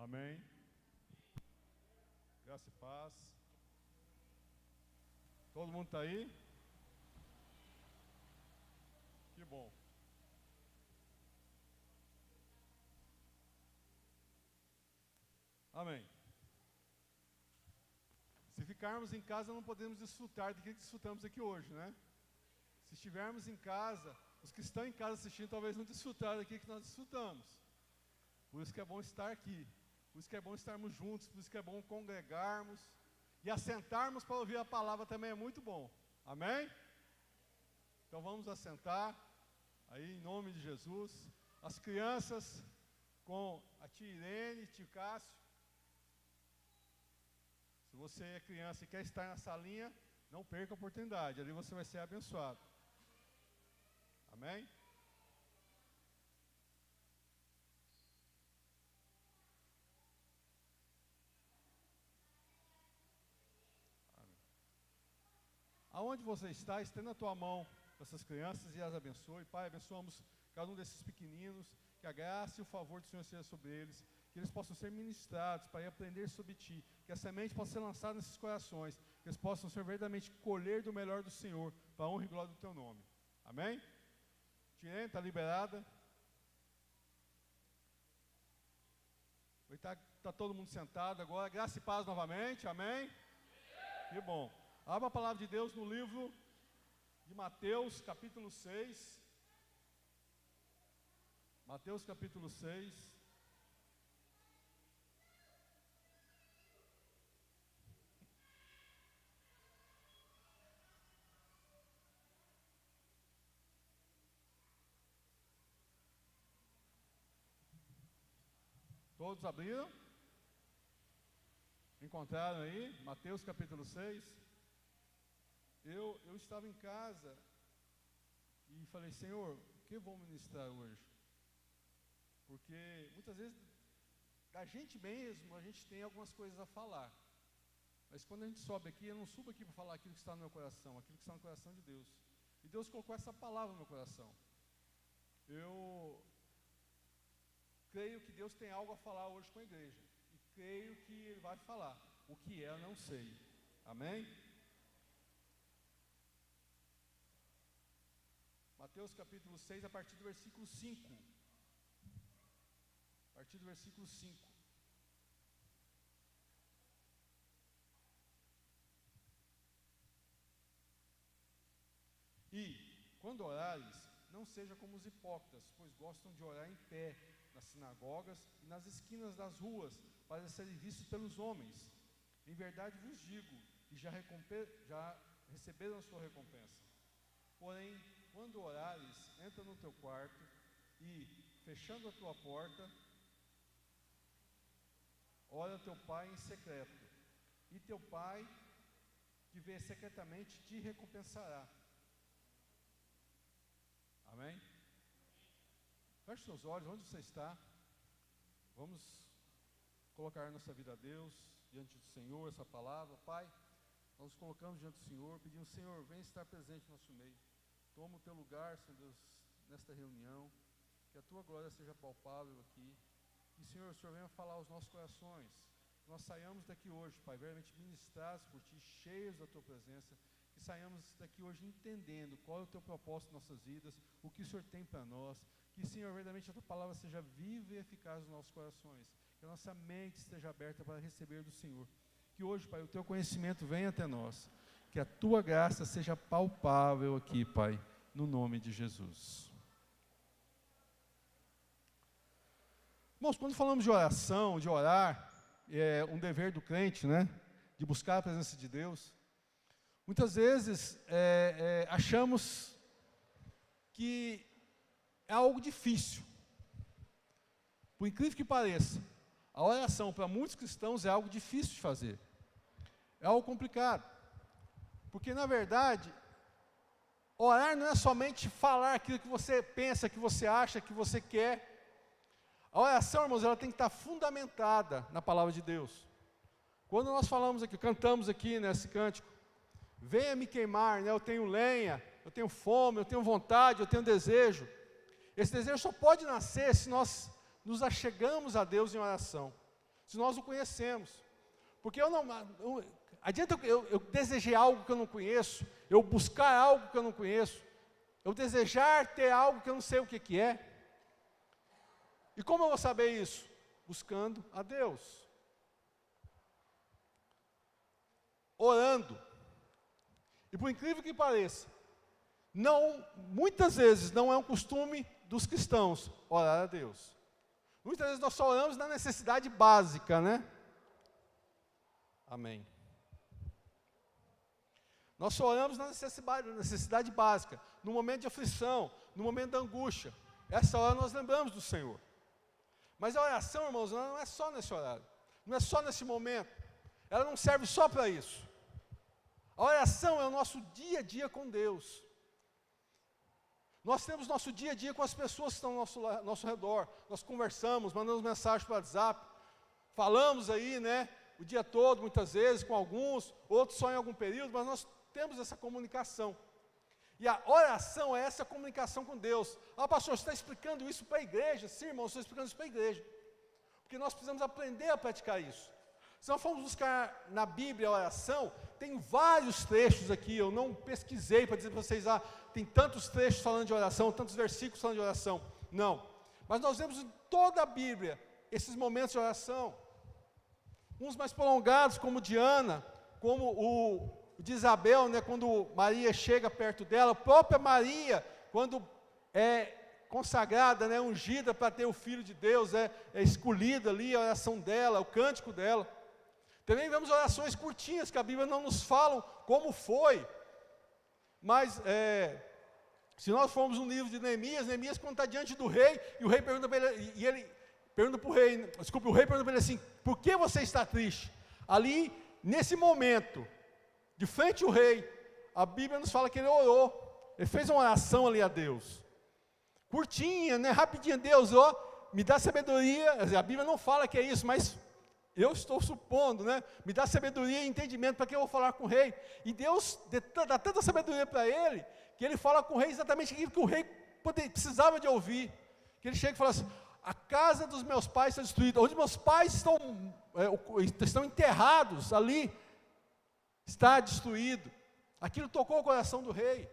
Amém. Graça e paz. Todo mundo está aí? Que bom. Amém. Se ficarmos em casa, não podemos desfrutar do que desfrutamos aqui hoje, né? Se estivermos em casa, os que estão em casa assistindo talvez não desfrutaram daquilo que nós desfrutamos. Por isso que é bom estar aqui. Por isso que é bom estarmos juntos. Por isso que é bom congregarmos. E assentarmos para ouvir a palavra também é muito bom. Amém? Então vamos assentar. Aí em nome de Jesus. As crianças com a tia Irene, tio Cássio. Se você é criança e quer estar na salinha, não perca a oportunidade. Ali você vai ser abençoado. Amém? Aonde você está, estenda a tua mão para essas crianças e as abençoe. Pai, abençoamos cada um desses pequeninos, que a graça e o favor do Senhor seja sobre eles, que eles possam ser ministrados, Pai, aprender sobre Ti, que a semente possa ser lançada nesses corações, que eles possam ser verdadeiramente colher do melhor do Senhor, para a honra e glória do Teu nome. Amém? Tirene, está liberada. Está todo mundo sentado agora, graça e paz novamente, amém? Que bom. Abra a palavra de Deus no livro de Mateus, capítulo 6. Mateus, capítulo 6. Todos abriram? Encontraram aí? Mateus, capítulo 6. Eu estava em casa e falei, Senhor, o que eu vou ministrar hoje? Porque muitas vezes, da gente mesmo, a gente tem algumas coisas a falar. Mas quando a gente sobe aqui, eu não subo aqui para falar aquilo que está no meu coração, aquilo que está no coração de Deus. E Deus colocou essa palavra no meu coração. Eu creio que Deus tem algo a falar hoje com a igreja. E creio que Ele vai falar. O que é, eu não sei. Amém? Mateus capítulo 6, a partir do versículo 5. A partir do versículo 5. E, quando orares, não seja como os hipócritas, pois gostam de orar em pé, nas sinagogas e nas esquinas das ruas, para serem vistos pelos homens. Em verdade vos digo, que já receberam a sua recompensa. Porém, quando orares, entra no teu quarto e, fechando a tua porta, ora teu Pai em secreto, e teu Pai, que vê secretamente, te recompensará. Amém? Feche seus olhos, onde você está? Vamos colocar nossa vida a Deus, diante do Senhor, essa palavra. Pai, nós nos colocamos diante do Senhor, pedimos, Senhor, vem estar presente no nosso meio. Toma o teu lugar, Senhor Deus, nesta reunião, que a tua glória seja palpável aqui. E, Senhor, o Senhor venha falar aos nossos corações. Nós saiamos daqui hoje, Pai, verdadeiramente ministrados por Ti, cheios da Tua presença. Que saiamos daqui hoje entendendo qual é o Teu propósito em nossas vidas, o que o Senhor tem para nós. Que, Senhor, verdadeiramente a Tua palavra seja viva e eficaz nos nossos corações. Que a nossa mente esteja aberta para receber do Senhor. Que hoje, Pai, o Teu conhecimento venha até nós. Que a Tua graça seja palpável aqui, Pai, no nome de Jesus. Irmãos, quando falamos de oração, de orar, é um dever do crente, né? De buscar a presença de Deus. Muitas vezes achamos que é algo difícil. Por incrível que pareça, a oração para muitos cristãos é algo difícil de fazer. É algo complicado. Porque, na verdade, orar não é somente falar aquilo que você pensa, que você acha, que você quer. A oração, irmãos, ela tem que estar fundamentada na palavra de Deus. Quando nós falamos aqui, cantamos aqui nesse cântico, venha me queimar, né? Eu tenho lenha, eu tenho fome, eu tenho vontade, eu tenho desejo. Esse desejo só pode nascer se nós nos achegamos a Deus em oração. se nós o conhecemos. Porque adianta eu desejar algo que eu não conheço, eu buscar algo que eu não conheço, eu desejar ter algo que eu não sei o que é. E como eu vou saber isso? Buscando a Deus. Orando. E por incrível que pareça, muitas vezes não é um costume dos cristãos orar a Deus. Muitas vezes nós só oramos na necessidade básica, né? Amém. Nós só oramos na necessidade básica, no momento de aflição, no momento da angústia. Essa hora nós lembramos do Senhor. Mas a oração, irmãos, não é só nesse horário, não é só nesse momento. Ela não serve só para isso. A oração é o nosso dia a dia com Deus. Nós temos nosso dia a dia com as pessoas que estão ao nosso redor. Nós conversamos, mandamos mensagem para o WhatsApp, falamos aí, né, o dia todo, muitas vezes, com alguns, outros só em algum período, mas nós temos essa comunicação. E a oração é essa comunicação com Deus. Ah, pastor, você está explicando isso para a igreja? Sim, irmão, estou explicando isso para a igreja. Porque nós precisamos aprender a praticar isso. Se nós formos buscar na Bíblia a oração, tem vários trechos aqui, eu não pesquisei para dizer para vocês, tem tantos trechos falando de oração, tantos versículos falando de oração. Não. Mas nós vemos em toda a Bíblia esses momentos de oração. Uns mais prolongados, como o de Ana, como o de Isabel, né, quando Maria chega perto dela, a própria Maria, quando é consagrada, né, ungida para ter o Filho de Deus, é escolhida ali a oração dela, o cântico dela. Também vemos orações curtinhas, que a Bíblia não nos fala como foi, mas se nós formos no livro de Neemias quando está diante do rei, e o rei pergunta para ele, e ele pergunta para o rei, o rei pergunta para ele assim, por que você está triste? Ali, nesse momento, de frente ao rei, a Bíblia nos fala que ele orou, ele fez uma oração ali a Deus, curtinha, né, rapidinha, Deus, me dá sabedoria, a Bíblia não fala que é isso, mas eu estou supondo, né, me dá sabedoria e entendimento para que eu vou falar com o rei, e Deus dá tanta sabedoria para ele, que ele fala com o rei exatamente aquilo que o rei precisava de ouvir, que ele chega e fala assim, a casa dos meus pais está destruída, onde meus pais estão enterrados ali, está destruído. Aquilo tocou o coração do rei.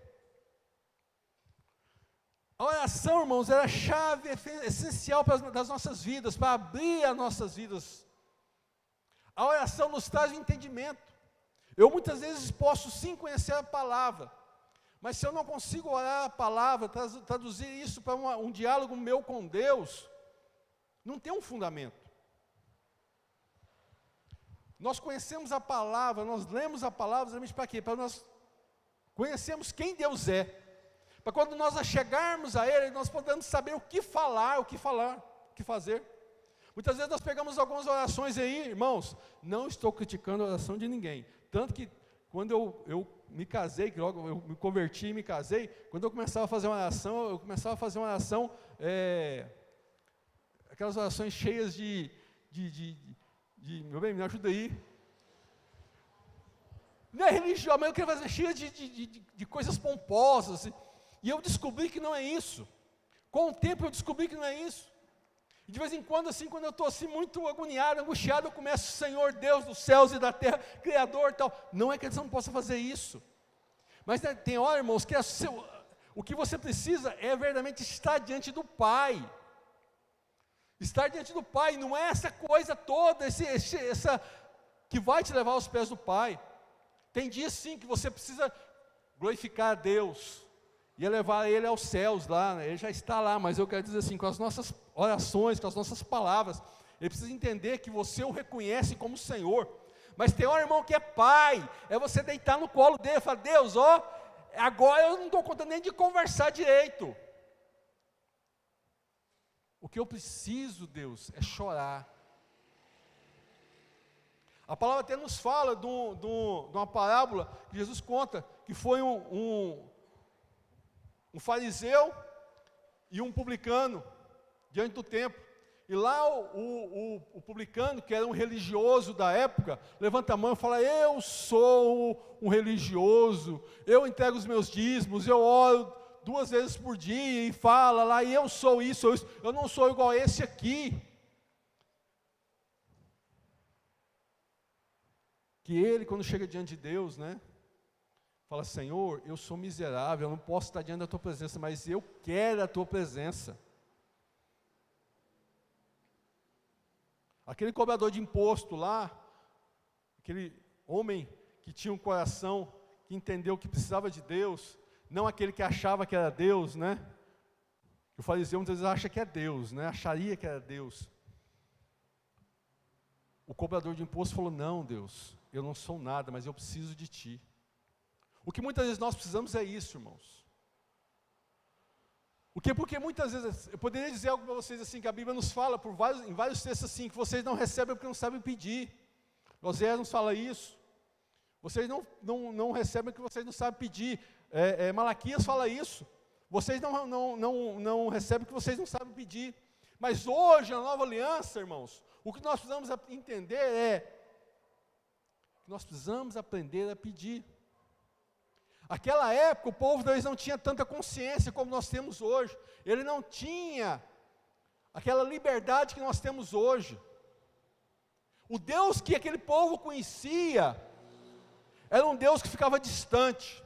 A oração, irmãos, era a chave essencial das nossas vidas, para abrir as nossas vidas. A oração nos traz o entendimento. Eu muitas vezes posso sim conhecer a palavra, mas se eu não consigo orar a palavra, traduzir isso para um diálogo meu com Deus, não tem um fundamento. Nós conhecemos a palavra, nós lemos a palavra exatamente para quê? Para nós conhecermos quem Deus é. Para quando nós chegarmos a Ele, nós podemos saber o que falar, o que fazer. Muitas vezes nós pegamos algumas orações aí, irmãos, não estou criticando a oração de ninguém. Tanto que quando eu me casei, que logo eu me converti e me casei, quando eu começava a fazer uma oração, aquelas orações cheias de meu bem, me ajuda aí. Não é religião, mas eu quero fazer cheia de coisas pomposas. E eu descobri que não é isso. Com o tempo eu descobri que não é isso. E de vez em quando, assim, quando eu estou assim, muito agoniado, angustiado, eu começo, Senhor Deus dos céus e da terra, Criador e tal. Não é que eles não possam fazer isso. Mas né, tem hora, irmãos, que o que você precisa é verdadeiramente estar diante do Pai. Estar diante do Pai, não é essa coisa toda, essa que vai te levar aos pés do Pai. Tem dias sim que você precisa glorificar a Deus, e levar Ele aos céus lá, né? Ele já está lá, mas eu quero dizer assim, com as nossas orações, com as nossas palavras, Ele precisa entender que você o reconhece como Senhor. Mas tem hora, irmão, que é Pai, é você deitar no colo dele e falar, Deus, agora eu não estou contando nem de conversar direito. O que eu preciso, Deus, é chorar. A palavra até nos fala de uma parábola que Jesus conta, que foi um fariseu e um publicano diante do templo. E lá o publicano, que era um religioso da época, levanta a mão e fala, eu sou um religioso, eu entrego os meus dízimos, eu oro 2 vezes por dia, e fala lá, e eu sou isso, eu não sou igual a esse aqui. que ele, quando chega diante de Deus, né, fala: Senhor, eu sou miserável, eu não posso estar diante da tua presença, mas eu quero a tua presença. Aquele cobrador de imposto lá, aquele homem que tinha um coração, que entendeu que precisava de Deus, não aquele que achava que era Deus, né? O fariseu muitas vezes acha que é Deus, né? Acharia que era Deus. O cobrador de imposto falou: não, Deus, eu não sou nada, mas eu preciso de Ti. O que muitas vezes nós precisamos é isso, irmãos. Porque muitas vezes, eu poderia dizer algo para vocês assim, que a Bíblia nos fala em vários textos assim, que vocês não recebem porque não sabem pedir. Oséias nos fala isso. Vocês não recebem porque vocês não sabem pedir. Malaquias fala isso. Vocês não recebem porque vocês não sabem pedir. Mas hoje, na nova aliança, irmãos, o que nós precisamos entender é que nós precisamos aprender a pedir. Aquela época, o povo deles não tinha tanta consciência como nós temos hoje. Ele não tinha aquela liberdade que nós temos hoje. O Deus que aquele povo conhecia era um Deus que ficava distante.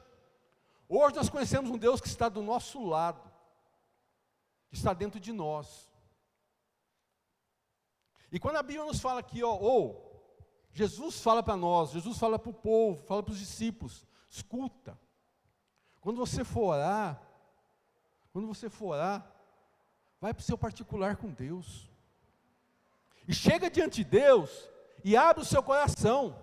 Hoje nós conhecemos um Deus que está do nosso lado, que está dentro de nós. E quando a Bíblia nos fala aqui, Jesus fala para nós, Jesus fala para o povo, fala para os discípulos: escuta, quando você for orar, vai para o seu particular com Deus. E chega diante de Deus e abre o seu coração.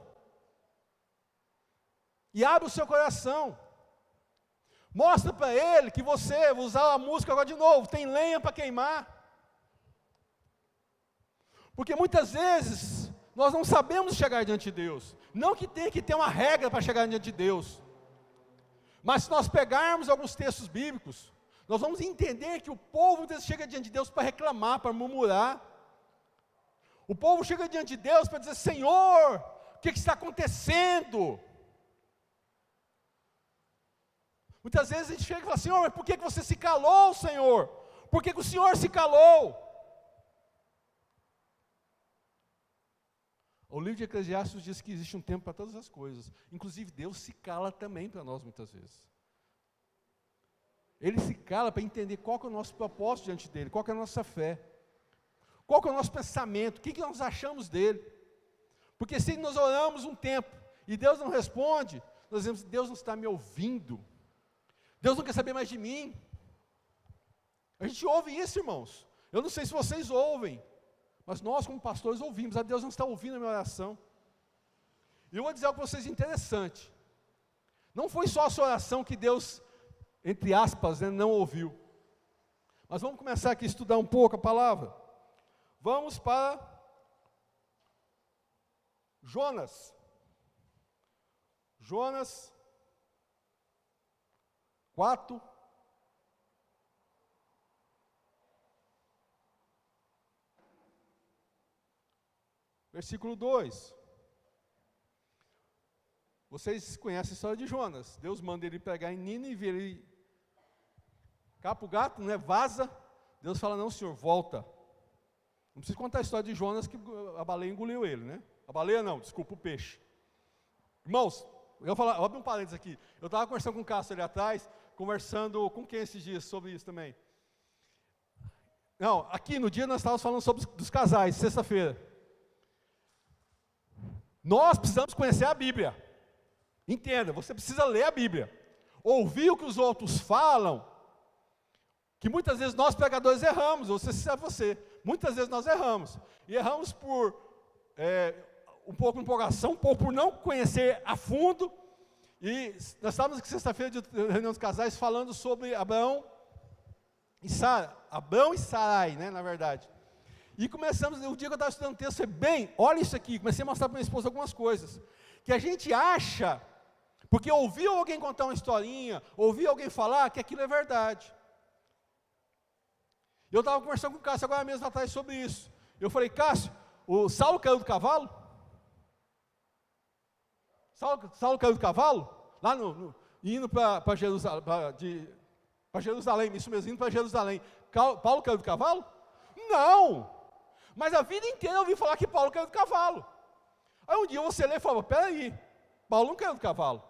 Mostra para Ele que você, vou usar a música agora de novo, tem lenha para queimar. Porque muitas vezes nós não sabemos chegar diante de Deus. Não que tenha que ter uma regra para chegar diante de Deus. Mas se nós pegarmos alguns textos bíblicos, nós vamos entender que o povo muitas vezes chega diante de Deus para reclamar, para murmurar. O povo chega diante de Deus para dizer: Senhor, o que está acontecendo? Muitas vezes a gente chega e fala: Senhor, mas por que você se calou, Senhor? Por que o Senhor se calou? O livro de Eclesiastes diz que existe um tempo para todas as coisas. Inclusive Deus se cala também para nós muitas vezes. Ele se cala para entender qual que é o nosso propósito diante dele, qual que é a nossa fé, qual que é o nosso pensamento, o que nós achamos dele. Porque se nós oramos um tempo e Deus não responde, nós dizemos: Deus não está me ouvindo, Deus não quer saber mais de mim. A gente ouve isso, irmãos. Eu não sei se vocês ouvem, mas nós como pastores ouvimos: Deus não está ouvindo a minha oração. E eu vou dizer algo para vocês interessante. Não foi só a sua oração que Deus, entre aspas, não ouviu. Mas vamos começar aqui a estudar um pouco a palavra. Vamos para Jonas. Jonas 4. Versículo 2. Vocês conhecem a história de Jonas. Deus manda ele pegar em Nínive, ele capa o gato, né, vaza. Deus fala: não, senhor, volta. Não preciso contar a história de Jonas, que a baleia engoliu ele, né? A baleia não, desculpa, o peixe. Irmãos, eu vou falar, abre um parênteses aqui. Eu estava conversando com o Cássio ali atrás, conversando com quem esses dias sobre isso também. Não, aqui no dia nós estávamos falando sobre dos casais, sexta-feira. Nós precisamos conhecer a Bíblia. Entenda, você precisa ler a Bíblia. Ouvir o que os outros falam, que muitas vezes nós pregadores erramos, você. Muitas vezes nós erramos. E erramos por um pouco de empolgação, um pouco por não conhecer a fundo. E nós estávamos aqui sexta-feira de reunião dos casais falando sobre Abraão e Sarai, né, na verdade. E começamos, o dia que eu estava estudando o texto, eu falei: bem, olha isso aqui, comecei a mostrar para minha esposa algumas coisas, que a gente acha, porque ouviu alguém contar uma historinha, ouviu alguém falar, que aquilo é verdade. Eu estava conversando com o Cássio agora mesmo atrás sobre isso. Eu falei: Cássio, o Saulo caiu do cavalo? Saulo caiu do cavalo? Lá indo para Jerusalém, isso mesmo, indo para Jerusalém. Paulo caiu do cavalo? Não! Mas a vida inteira eu ouvi falar que Paulo caiu do cavalo. Aí um dia você lê e fala, peraí, Paulo não caiu do cavalo.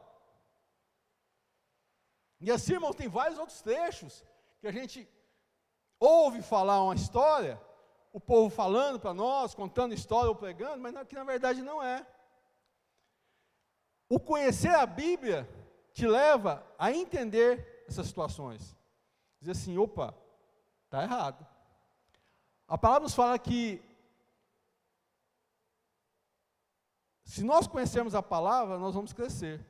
E assim, irmãos, tem vários outros trechos que a gente ouve falar uma história, o povo falando para nós, contando história ou pregando, mas que na verdade não é. O conhecer a Bíblia te leva a entender essas situações. Dizer assim, opa, está errado. A palavra nos fala que se nós conhecermos a palavra, nós vamos crescer.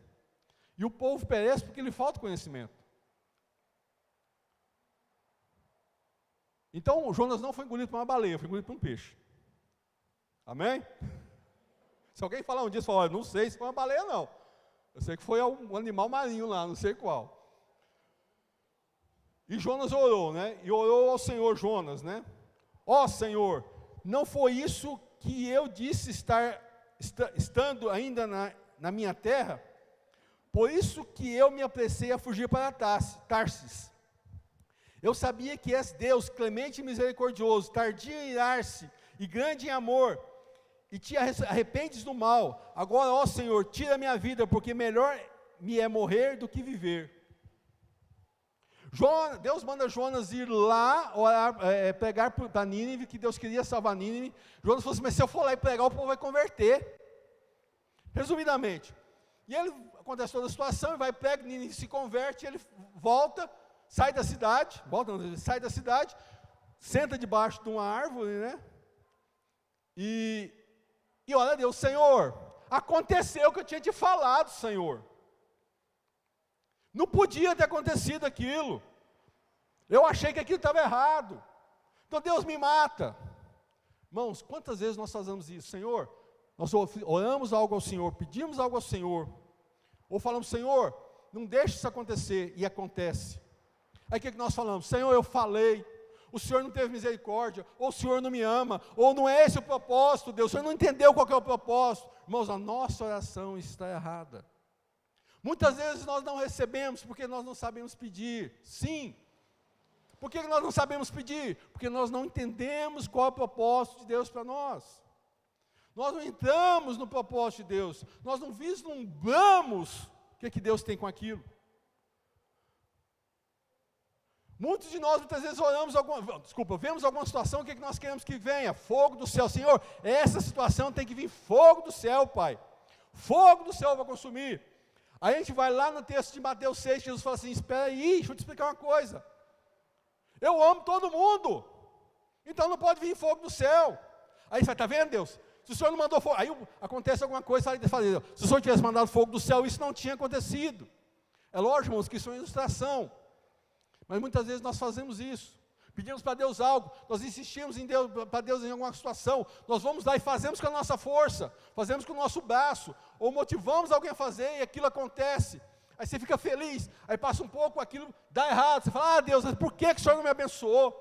E o povo perece porque lhe falta conhecimento. Então, Jonas não foi engolido por uma baleia, foi engolido por um peixe. Amém? Se alguém falar um dia, você fala, olha, não sei se foi uma baleia não. Eu sei que foi um animal marinho lá, não sei qual. E Jonas orou, né? E orou ao Senhor Jonas, né? Ó Senhor, não foi isso que eu disse estando ainda na minha terra? Por isso que eu me apressei a fugir para Tarsis. Eu sabia que és Deus, clemente e misericordioso, tardio em irar-se e grande em amor, e te arrependes do mal. Agora, ó Senhor, tira minha vida, porque melhor me é morrer do que viver. Deus manda Jonas ir lá, orar, pregar para Nínive, que Deus queria salvar Nínive. Jonas falou assim, mas se eu for lá e pregar, o povo vai converter. Resumidamente. E ele, acontece toda a situação, ele vai, prega, Nínive se converte, ele volta, sai da cidade, senta debaixo de uma árvore, né? E olha a Deus, Senhor, aconteceu o que eu tinha te falado, Senhor. Não podia ter acontecido aquilo. Eu achei que aquilo estava errado. Então Deus me mata. Irmãos, quantas vezes nós fazemos isso? Senhor, nós oramos algo ao Senhor, pedimos algo ao Senhor, ou falamos, Senhor, não deixe isso acontecer, e acontece. Aí o que nós falamos? Senhor, eu falei, o Senhor não teve misericórdia, ou o Senhor não me ama, ou não é esse o propósito, Deus, o Senhor não entendeu qual que é o propósito. Irmãos, a nossa oração está errada. Muitas vezes nós não recebemos porque nós não sabemos pedir. Sim. Por que nós não sabemos pedir? Porque nós não entendemos qual é o propósito de Deus para nós. Nós não entramos no propósito de Deus. Nós não vislumbramos o que Deus tem com aquilo. Muitos de nós muitas vezes vemos alguma situação, o que nós queremos que venha? Fogo do céu. Senhor, essa situação tem que vir fogo do céu, Pai. Fogo do céu para consumir. Aí a gente vai lá no texto de Mateus 6, Jesus fala assim, espera aí, deixa eu te explicar uma coisa. Eu amo todo mundo, então não pode vir fogo do céu. Aí você vai, está vendo, Deus? Se o Senhor não mandou fogo, aí acontece alguma coisa, se o Senhor tivesse mandado fogo do céu, isso não tinha acontecido. É lógico, irmãos, que isso é uma ilustração. Mas muitas vezes nós fazemos isso. Pedimos para Deus algo, nós insistimos para Deus em alguma situação, nós vamos lá e fazemos com a nossa força, fazemos com o nosso braço, ou motivamos alguém a fazer e aquilo acontece. Aí você fica feliz, aí passa um pouco, aquilo dá errado, você fala, Deus, mas por que o Senhor não me abençoou?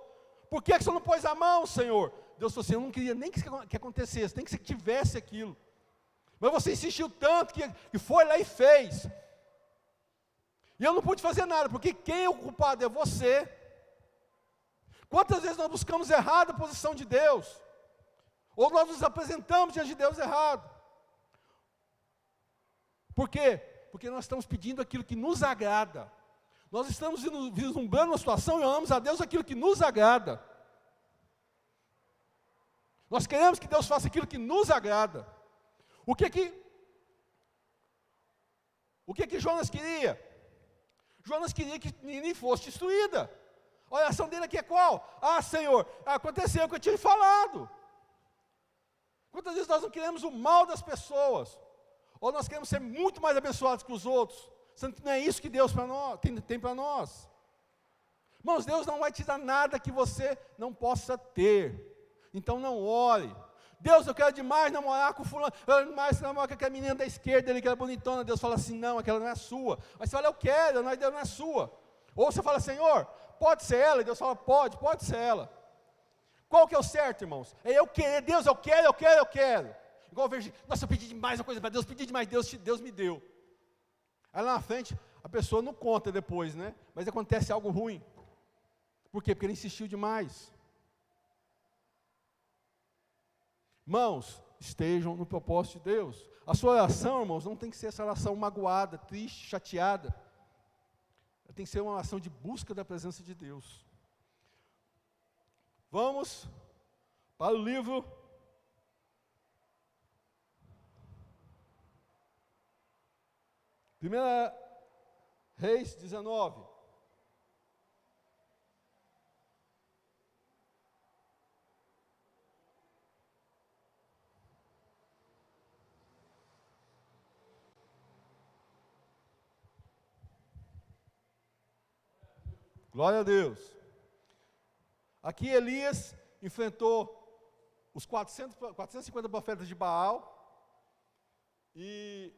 Por que o Senhor não pôs a mão, Senhor? Deus falou assim, eu não queria nem que acontecesse, nem que você tivesse aquilo. Mas você insistiu tanto que foi lá e fez. E eu não pude fazer nada, porque quem é o culpado é você. Quantas vezes nós buscamos errado a posição de Deus? Ou nós nos apresentamos diante de Deus errado? Por quê? Porque nós estamos pedindo aquilo que nos agrada. Nós estamos vislumbrando uma situação e amamos a Deus aquilo que nos agrada. Nós queremos que Deus faça aquilo que nos agrada. O que Jonas queria? Jonas queria que Nínive fosse destruída. A oração dele aqui é qual? Senhor, aconteceu o que eu tinha falado. Quantas vezes nós não queremos o mal das pessoas? Ou nós queremos ser muito mais abençoados que os outros? Sendo que não é isso que Deus tem para nós. Irmãos, Deus não vai te dar nada que você não possa ter. Então não ore. Deus, eu quero demais namorar com fulano, eu quero demais namorar com aquela menina da esquerda ali, aquela bonitona. Deus fala assim, não, aquela não é sua. Mas você fala, eu quero, mas Deus não é sua. Ou você fala, Senhor, pode ser ela? E Deus fala, pode ser ela. Qual que é o certo, irmãos? É eu querer, Deus, eu quero. Igual eu vejo, nossa, eu pedi demais uma coisa para Deus, pedi demais, Deus me deu. Aí lá na frente, a pessoa não conta depois, né? Mas acontece algo ruim. Por quê? Porque ele insistiu demais. Irmãos, estejam no propósito de Deus. A sua oração, irmãos, não tem que ser essa oração magoada, triste, chateada. Tem que ser uma oração de busca da presença de Deus. Vamos para o livro Primeira Reis 19. Glória a Deus. Aqui Elias enfrentou os 450 profetas de Baal e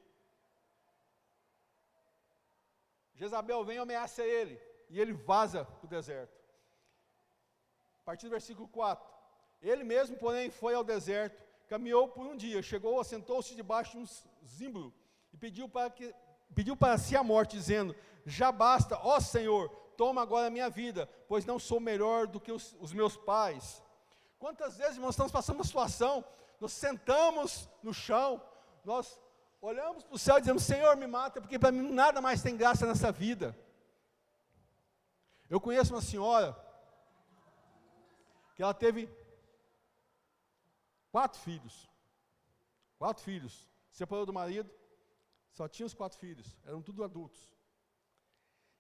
Jezabel vem e ameaça ele, e ele vaza para o deserto. A partir do versículo 4, ele mesmo, porém, foi ao deserto, caminhou por um dia, chegou, assentou-se debaixo de um zimbro, e pediu para si a morte, dizendo: já basta, ó Senhor, toma agora a minha vida, pois não sou melhor do que os meus pais. Quantas vezes, irmãos, estamos passando uma situação, nós sentamos no chão, nós olhamos para o céu e dizemos: Senhor, me mata, porque para mim nada mais tem graça nessa vida. Eu conheço uma senhora, que ela teve 4 filhos, separou do marido, só tinha os 4 filhos, eram tudo adultos,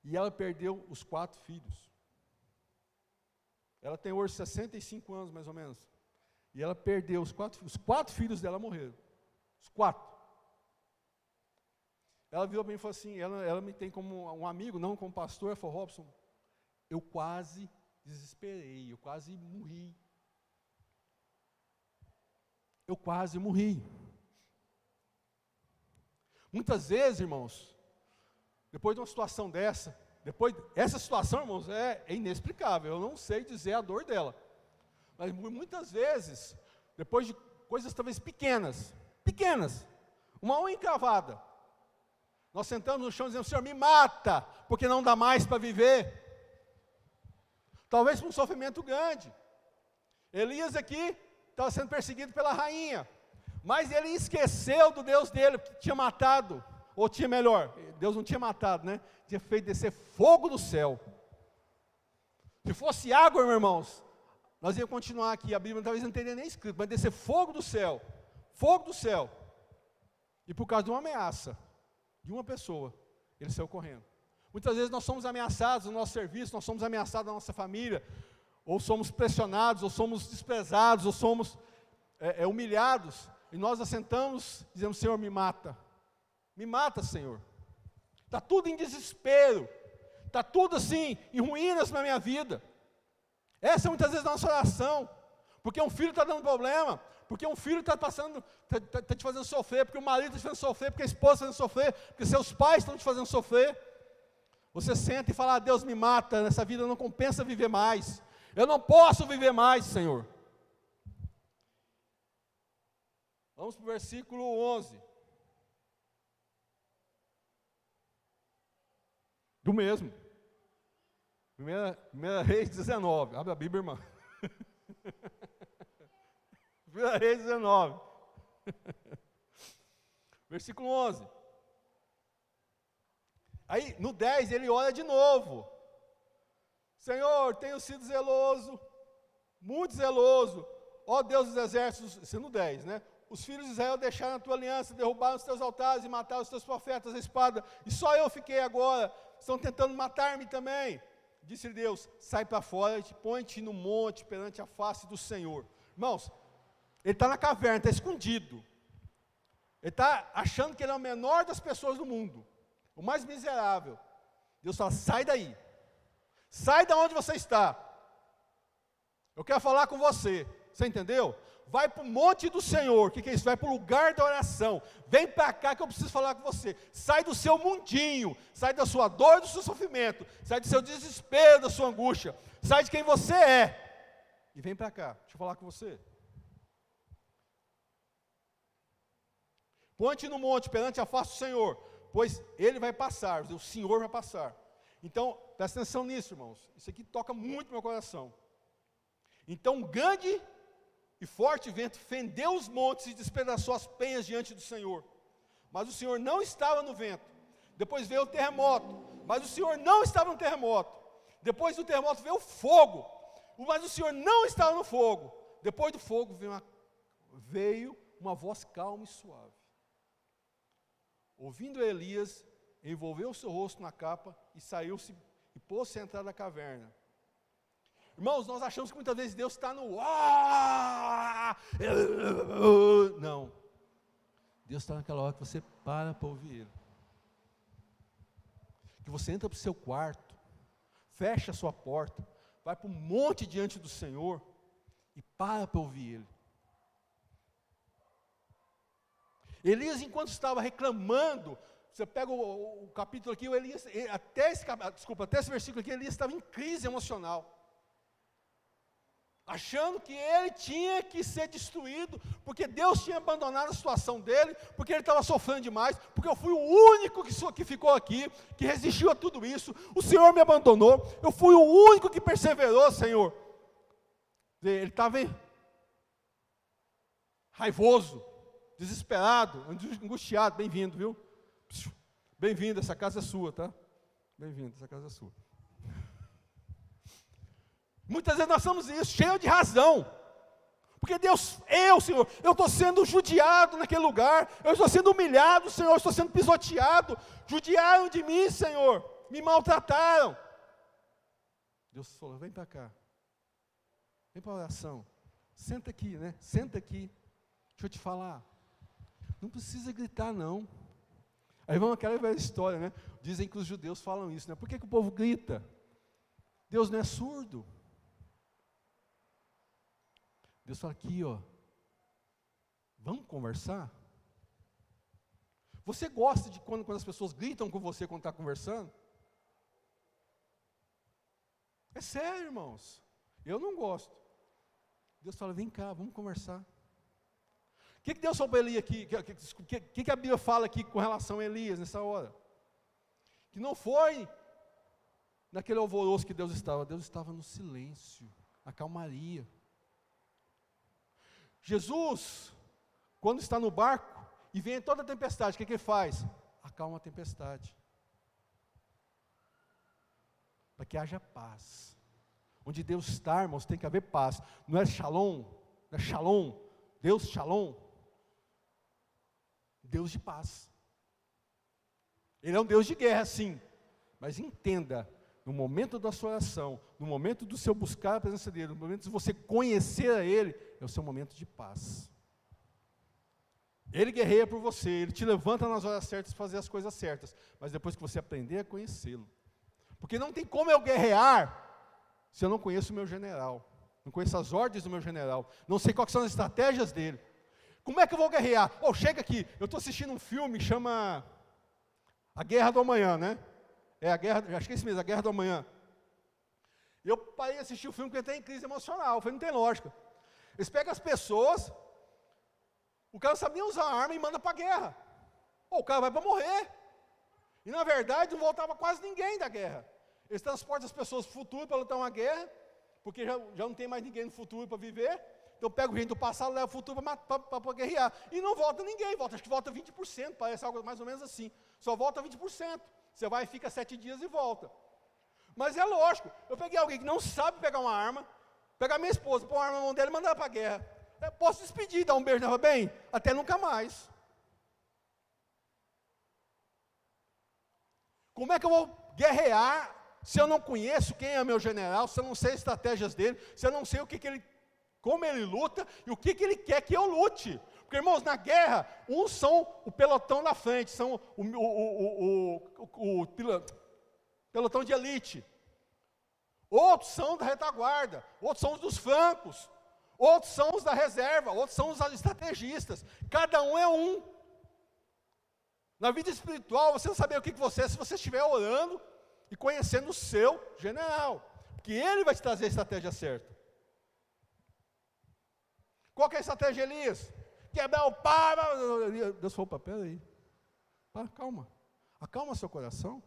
e ela perdeu os 4 filhos, ela tem hoje 65 anos mais ou menos, e ela perdeu os 4 filhos dela morreram, os 4, ela virou para mim e falou assim, ela me tem como um amigo, não como pastor, ela falou: Robson, eu quase desesperei, eu quase morri, Muitas vezes, irmãos, depois de uma situação dessa, essa situação, irmãos, é inexplicável, eu não sei dizer a dor dela, mas muitas vezes, depois de coisas talvez pequenas, uma unha encravada, nós sentamos no chão e dizemos: Senhor, me mata, porque não dá mais para viver. Talvez por um sofrimento grande. Elias aqui estava sendo perseguido pela rainha, mas ele esqueceu do Deus dele, que tinha matado, ou tinha melhor, Deus não tinha matado, né? Tinha feito descer fogo do céu. Se fosse água, meus irmãos, nós íamos continuar aqui, a Bíblia talvez não teria nem escrito, mas descer fogo do céu, e por causa de uma ameaça, de uma pessoa, ele saiu correndo. Muitas vezes nós somos ameaçados no nosso serviço, nós somos ameaçados na nossa família, ou somos pressionados, ou somos desprezados, ou somos humilhados, e nós assentamos e dizemos: Senhor, me mata, Senhor. Está tudo em desespero, está tudo assim, em ruínas na minha vida. Essa é muitas vezes a nossa oração, porque um filho está dando problema, porque um filho está te fazendo sofrer, porque o marido está te fazendo sofrer, porque a esposa está te fazendo sofrer, porque seus pais estão te fazendo sofrer. Você senta e fala: ah, Deus me mata, nessa vida não compensa viver mais, eu não posso viver mais, Senhor. Vamos para o versículo 11. Do mesmo. Primeira Reis 19. Abre a Bíblia, irmã. Primeira Reis 19. Versículo 11. Aí, no 10, ele ora de novo: Senhor, tenho sido zeloso, muito zeloso, ó Deus dos exércitos. Isso é no 10, né? Os filhos de Israel deixaram a tua aliança, derrubaram os teus altares e mataram os teus profetas à espada, e só eu fiquei agora, estão tentando matar-me também. Disse Deus: sai para fora e põe-te no monte perante a face do Senhor. Irmãos, ele está na caverna, está escondido, ele está achando que ele é o menor das pessoas do mundo, o mais miserável. Deus fala: sai daí, sai da onde você está, eu quero falar com você. Você entendeu? Vai para o monte do Senhor. O que é isso? Vai para o lugar da oração. Vem para cá que eu preciso falar com você. Sai do seu mundinho, sai da sua dor, do seu sofrimento, sai do seu desespero, da sua angústia, sai de quem você é, e vem para cá, deixa eu falar com você. Põe-te no monte perante a face do Senhor, pois Ele vai passar, o Senhor vai passar. Então, presta atenção nisso, irmãos, isso aqui toca muito meu coração. Então, grande e forte vento fendeu os montes e despedaçou as penhas diante do Senhor. Mas o Senhor não estava no vento. Depois veio o terremoto, mas o Senhor não estava no terremoto. Depois do terremoto veio o fogo, mas o Senhor não estava no fogo. Depois do fogo veio uma voz calma e suave. Ouvindo Elias, envolveu o seu rosto na capa e saiu-se e pôs-se a entrar na caverna. Irmãos, nós achamos que muitas vezes Deus está no não. Deus está naquela hora que você para ouvir Ele. Que você entra para o seu quarto, fecha a sua porta, vai para um monte diante do Senhor e para ouvir Ele. Elias, enquanto estava reclamando, você pega o capítulo aqui, até esse versículo aqui, Elias estava em crise emocional. Achando que ele tinha que ser destruído, porque Deus tinha abandonado a situação dele, porque ele estava sofrendo demais, porque eu fui o único que ficou aqui, que resistiu a tudo isso, o Senhor me abandonou, eu fui o único que perseverou, Senhor. Ele estava raivoso, desesperado, angustiado. Bem-vindo, viu? Bem-vindo, essa casa é sua, tá? Bem-vindo, essa casa é sua. Muitas vezes nós somos isso, cheios de razão. Porque Deus, Senhor, eu estou sendo judiado naquele lugar, eu estou sendo humilhado, Senhor, eu estou sendo pisoteado, judiaram de mim, Senhor, me maltrataram. Deus falou, vem para cá, vem para a oração, senta aqui, né? Senta aqui, deixa eu te falar, não precisa gritar não. Aí vamos aquela velha história, né? Dizem que os judeus falam isso, né? Por que o povo grita? Deus não é surdo. Deus fala aqui, ó, vamos conversar? Você gosta de quando as pessoas gritam com você quando está conversando? É sério, irmãos, eu não gosto. Deus fala, vem cá, vamos conversar. O que Deus falou para Elias aqui? O que a Bíblia fala aqui com relação a Elias nessa hora? Que não foi naquele alvoroço que Deus estava no silêncio, na calmaria. Jesus, quando está no barco e vem toda a tempestade, o que ele faz? Acalma a tempestade. Para que haja paz. Onde Deus está, irmãos, tem que haver paz. Não é shalom, não é shalom, Deus shalom. Deus de paz. Ele é um Deus de guerra, sim. Mas entenda, no momento da sua oração, no momento do seu buscar a presença dEle, no momento de você conhecer a Ele, é o seu momento de paz. Ele guerreia por você, Ele te levanta nas horas certas para fazer as coisas certas, mas depois que você aprender a conhecê-lo. Porque não tem como eu guerrear, se eu não conheço o meu general, não conheço as ordens do meu general, não sei quais são as estratégias dele. Como é que eu vou guerrear? Chega aqui, eu estou assistindo um filme que chama A Guerra do Amanhã, né? Acho que é esse mesmo, A Guerra do Amanhã. Eu parei de assistir o filme porque eu entrei em crise emocional, eu falei, não tem lógica. Eles pegam as pessoas, o cara não sabe nem usar a arma e manda para a guerra. O cara vai para morrer. E na verdade não voltava quase ninguém da guerra. Eles transportam as pessoas para o futuro para lutar uma guerra, porque já não tem mais ninguém no futuro para viver. Então pega gente do passado, leva o futuro para guerrear. E não volta ninguém, acho que volta 20%, parece algo mais ou menos assim. Só volta 20%. Você vai e fica 7 dias e volta. Mas é lógico, eu peguei alguém que não sabe pegar uma arma, pegar minha esposa, pôr uma arma na mão dela e mandar ela para a guerra. Eu posso despedir, dar um beijo nela, bem, até nunca mais. Como é que eu vou guerrear se eu não conheço quem é meu general, se eu não sei as estratégias dele, se eu não sei como ele luta e o que ele quer que eu lute? Porque, irmãos, na guerra, uns são o pelotão da frente, são o pelotão de elite. Outros são da retaguarda, outros são os dos flancos, outros são os da reserva, outros são os estrategistas. Cada um é um. Na vida espiritual, você não sabe o que você é se você estiver orando e conhecendo o seu general, porque ele vai te trazer a estratégia certa. Qual que é a estratégia, Elias? Quebrar o pau. Deus falou, peraí, calma, acalma seu coração.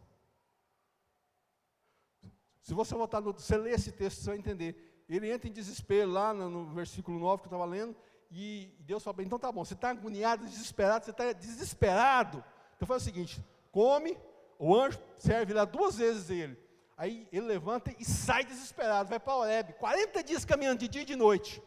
Se você voltar você ler esse texto, você vai entender. ele entra em desespero lá no versículo 9 que eu estava lendo, e Deus fala, então tá bom, você está agoniado, desesperado, você está desesperado. Então faz o seguinte, come, o anjo serve lá 2 vezes ele. Aí ele levanta e sai desesperado, vai para Horebe, 40 dias caminhando de dia e de noite.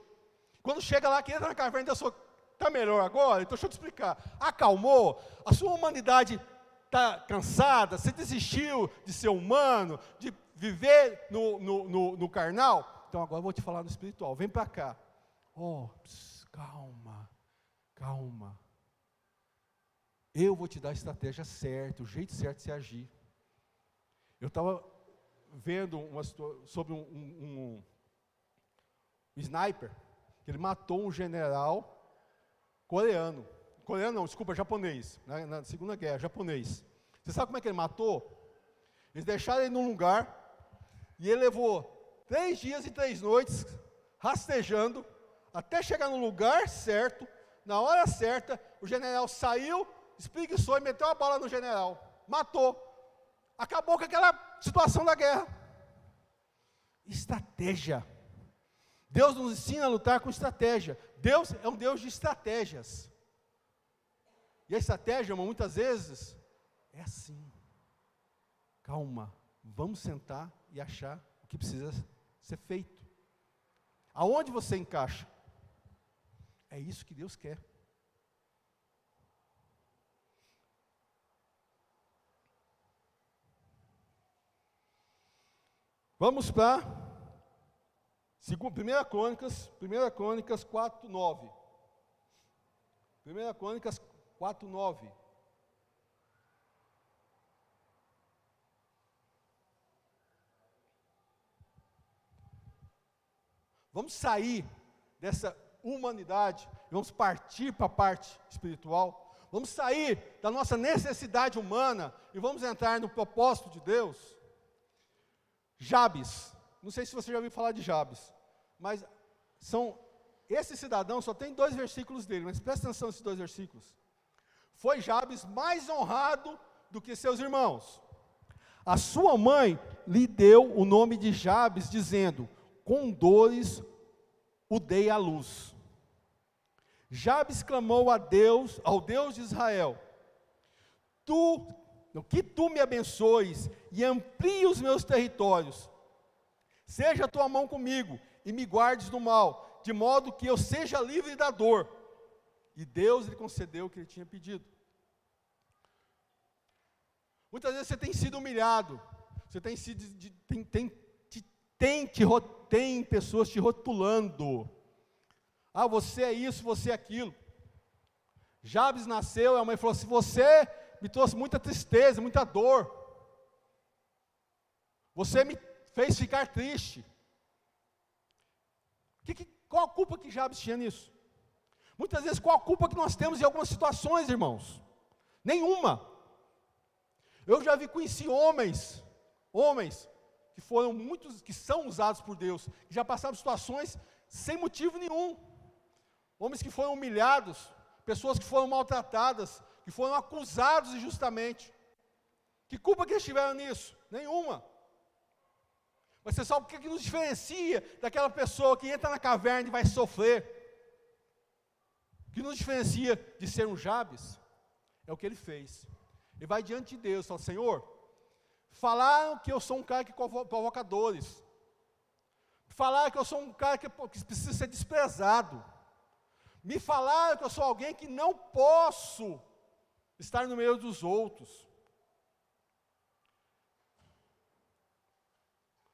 Quando chega lá, que entra na caverna, Deus falou, está melhor agora? Então deixa eu te explicar. Acalmou? A sua humanidade está cansada? Você desistiu de ser humano? De viver no carnal? Então agora eu vou te falar no espiritual. Vem para cá. Calma, calma. Eu vou te dar a estratégia certa, o jeito certo de se agir. Eu estava vendo sobre um sniper, que ele matou um general coreano. Coreano não, desculpa, japonês. Na Segunda Guerra, japonês. Você sabe como é que ele matou? Eles deixaram ele num lugar, e ele levou 3 dias e 3 noites, rastejando, até chegar no lugar certo, na hora certa, o general saiu, espreguiçou e meteu a bala no general. Matou. Acabou com aquela situação da guerra. Estratégia. Deus nos ensina a lutar com estratégia. Deus é um Deus de estratégias. E a estratégia, irmão, muitas vezes, é assim. Calma, vamos sentar e achar o que precisa ser feito. Aonde você encaixa? É isso que Deus quer. Vamos para 1 Crônicas 4:9. 1 Crônicas 4:9. Vamos sair dessa humanidade, vamos partir para a parte espiritual, vamos sair da nossa necessidade humana e vamos entrar no propósito de Deus. Jabes, não sei se você já ouviu falar de Jabes, mas esse cidadão só tem 2 versículos dele, mas presta atenção nesses 2 versículos. Foi Jabes mais honrado do que seus irmãos. A sua mãe lhe deu o nome de Jabes, dizendo, com dores o dei à luz. Jabes clamou ao Deus de Israel, que tu me abençoes e amplie os meus territórios. Seja a tua mão comigo e me guardes do mal, de modo que eu seja livre da dor. E Deus lhe concedeu o que ele tinha pedido. Muitas vezes você tem sido humilhado, você tem sido, tem pessoas te rotulando. Ah, você é isso, você é aquilo. Jabes nasceu, a mãe falou assim, você me trouxe muita tristeza, muita dor. Você me fez ficar triste. Qual a culpa que Jabes tinha nisso? Muitas vezes, qual a culpa que nós temos em algumas situações, irmãos? Nenhuma. Eu já conheci homens que são usados por Deus, que já passaram situações sem motivo nenhum. Homens que foram humilhados, pessoas que foram maltratadas, que foram acusados injustamente. Que culpa que eles tiveram nisso? Nenhuma. Mas você sabe o que nos diferencia daquela pessoa que entra na caverna e vai sofrer? O que nos diferencia de ser um Jabes? É o que ele fez. Ele vai diante de Deus e fala, Senhor, falaram que eu sou um cara que provoca dores. Falaram que eu sou um cara que precisa ser desprezado. Me falaram que eu sou alguém que não posso estar no meio dos outros.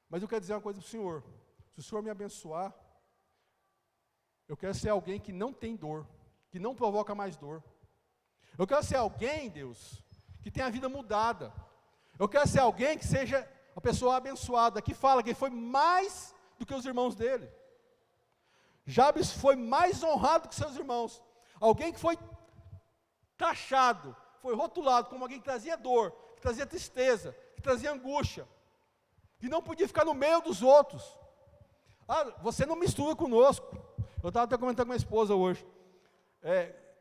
Mas eu quero dizer uma coisa para o Senhor. Se o Senhor me abençoar, eu quero ser alguém que não tem dor, que não provoca mais dor. Eu quero ser alguém, Deus, que tenha a vida mudada. Eu quero ser alguém que seja uma pessoa abençoada, que fala que ele foi mais do que os irmãos dele. Jabes foi mais honrado que seus irmãos. Alguém que foi taxado, foi rotulado como alguém que trazia dor, que trazia tristeza, que trazia angústia, que não podia ficar no meio dos outros. Ah, você não mistura conosco. Eu estava até comentando com a minha esposa hoje.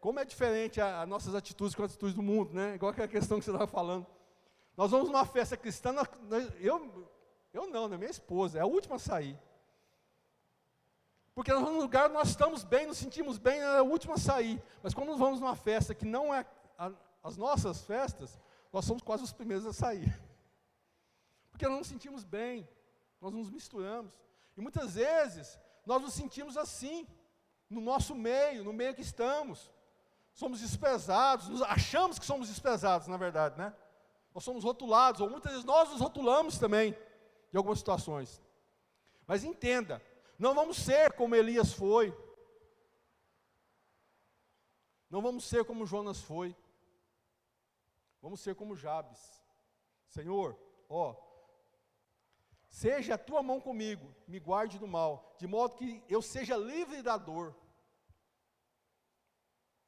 Como é diferente as nossas atitudes com as atitudes do mundo, né? Igual aquela questão que você estava falando. Nós vamos numa festa cristã, eu não, né? Minha esposa, é a última a sair. Porque no lugar nós estamos bem, nos sentimos bem, é o último a sair. Mas quando vamos numa festa que não é as nossas festas, nós somos quase os primeiros a sair. Porque nós nos sentimos bem, nós nos misturamos. E muitas vezes, nós nos sentimos assim, no nosso meio, no meio que estamos. Somos desprezados, achamos que somos desprezados, na verdade, né? Nós somos rotulados, ou muitas vezes nós nos rotulamos também, em algumas situações. Mas entenda, não vamos ser como Elias foi. Não vamos ser como Jonas foi. Vamos ser como Jabes. Senhor, seja a tua mão comigo, me guarde do mal, de modo que eu seja livre da dor.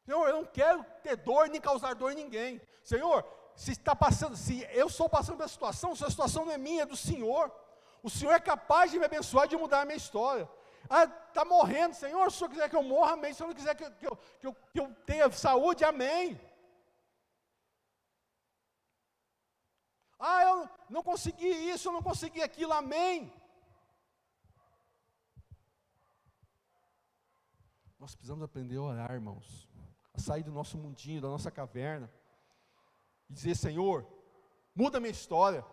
Senhor, eu não quero ter dor, nem causar dor em ninguém. Senhor, se eu estou passando pela situação, se a situação não é minha, é do Senhor. O Senhor é capaz de me abençoar, de mudar a minha história. Está morrendo, Senhor, se o Senhor quiser que eu morra, amém. Se o Senhor não quiser que eu tenha saúde, amém. Eu não consegui isso, eu não consegui aquilo, amém. Nós precisamos aprender a orar, irmãos. A sair do nosso mundinho, da nossa caverna. E dizer, Senhor, muda a minha história.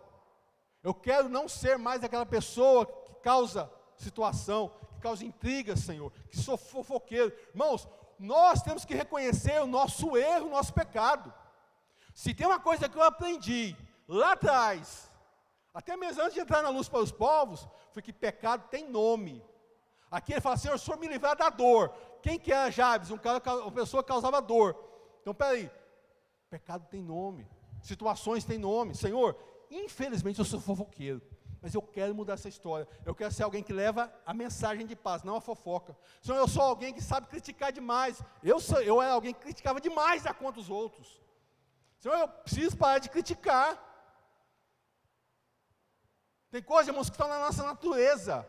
Eu quero não ser mais aquela pessoa que causa situação, que causa intriga, Senhor, que sou fofoqueiro. Irmãos, nós temos que reconhecer o nosso erro, o nosso pecado. Se tem uma coisa que eu aprendi lá atrás, até mesmo antes de entrar na luz para os povos, foi que pecado tem nome. Aqui ele fala, Senhor, o Senhor me livrar da dor. Quem que era Jabes? Uma pessoa que causava dor. Então, peraí, pecado tem nome, situações têm nome. Senhor, infelizmente eu sou fofoqueiro, mas eu quero mudar essa história. Eu quero ser alguém que leva a mensagem de paz, não a fofoca. Senhor, eu sou alguém que sabe criticar demais. Eu era alguém que criticava demais a conta dos outros. Senhor, eu preciso parar de criticar. Tem coisas, irmãos, que estão na nossa natureza.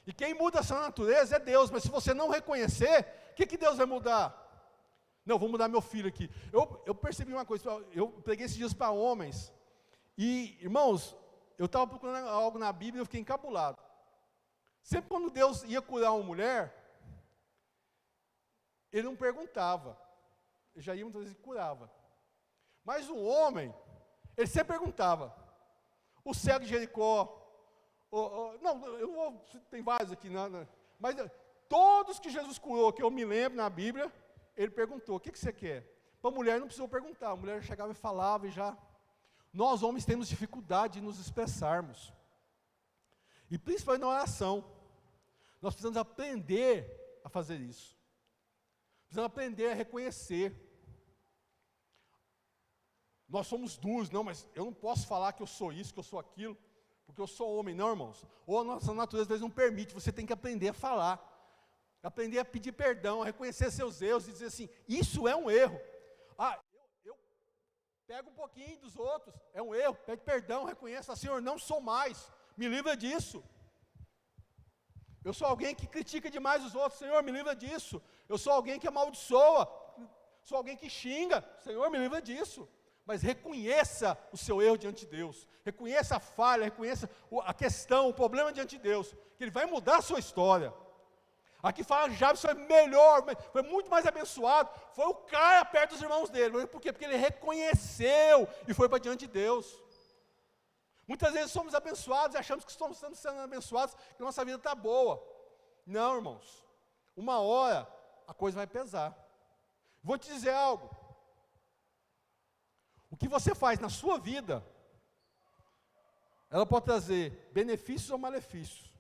E quem muda essa natureza é Deus. Mas se você não reconhecer, o que Deus vai mudar? Não, vou mudar meu filho aqui. Eu percebi uma coisa, eu preguei esses dias para homens. E, irmãos, eu estava procurando algo na Bíblia e eu fiquei encabulado. Sempre quando Deus ia curar uma mulher, Ele não perguntava. Ele já ia muitas vezes e curava. Mas o homem, ele sempre perguntava. O cego de Jericó, tem vários aqui, mas todos que Jesus curou, que eu me lembro na Bíblia, ele perguntou, o que você quer? Para a mulher não precisou perguntar, a mulher chegava e falava e já. Nós homens temos dificuldade de nos expressarmos, e principalmente na oração, nós precisamos aprender a fazer isso, precisamos aprender a reconhecer. Nós somos duros, não, mas eu não posso falar que eu sou isso, que eu sou aquilo, porque eu sou homem, não, irmãos. Ou a nossa natureza às vezes não permite, você tem que aprender a falar, aprender a pedir perdão, a reconhecer seus erros e dizer assim, isso é um erro. Eu pego um pouquinho dos outros, é um erro, pede perdão, reconheça, Senhor, não sou mais, me livra disso. Eu sou alguém que critica demais os outros, Senhor, me livra disso. Eu sou alguém que amaldiçoa, sou alguém que xinga, Senhor, me livra disso. Mas reconheça o seu erro diante de Deus, reconheça a falha, reconheça a questão, o problema diante de Deus, que Ele vai mudar a sua história. Aqui fala que Jabes foi melhor, foi muito mais abençoado, foi o cara perto dos irmãos dele. Por quê? Porque ele reconheceu e foi para diante de Deus. Muitas vezes somos abençoados e achamos que estamos sendo abençoados, que nossa vida está boa. Não, irmãos, uma hora a coisa vai pesar. Vou te dizer algo. O que você faz na sua vida, ela pode trazer benefícios ou malefícios.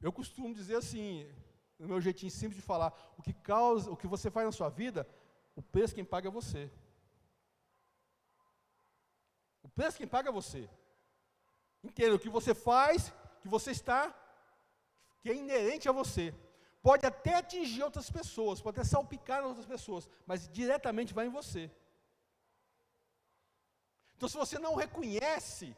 Eu costumo dizer assim, no meu jeitinho simples de falar, o que você faz na sua vida, o preço quem paga é você. O preço quem paga é você. Entenda, o que você faz, que é inerente a você. Pode até atingir outras pessoas, pode até salpicar outras pessoas, mas diretamente vai em você. Então, se você não reconhece,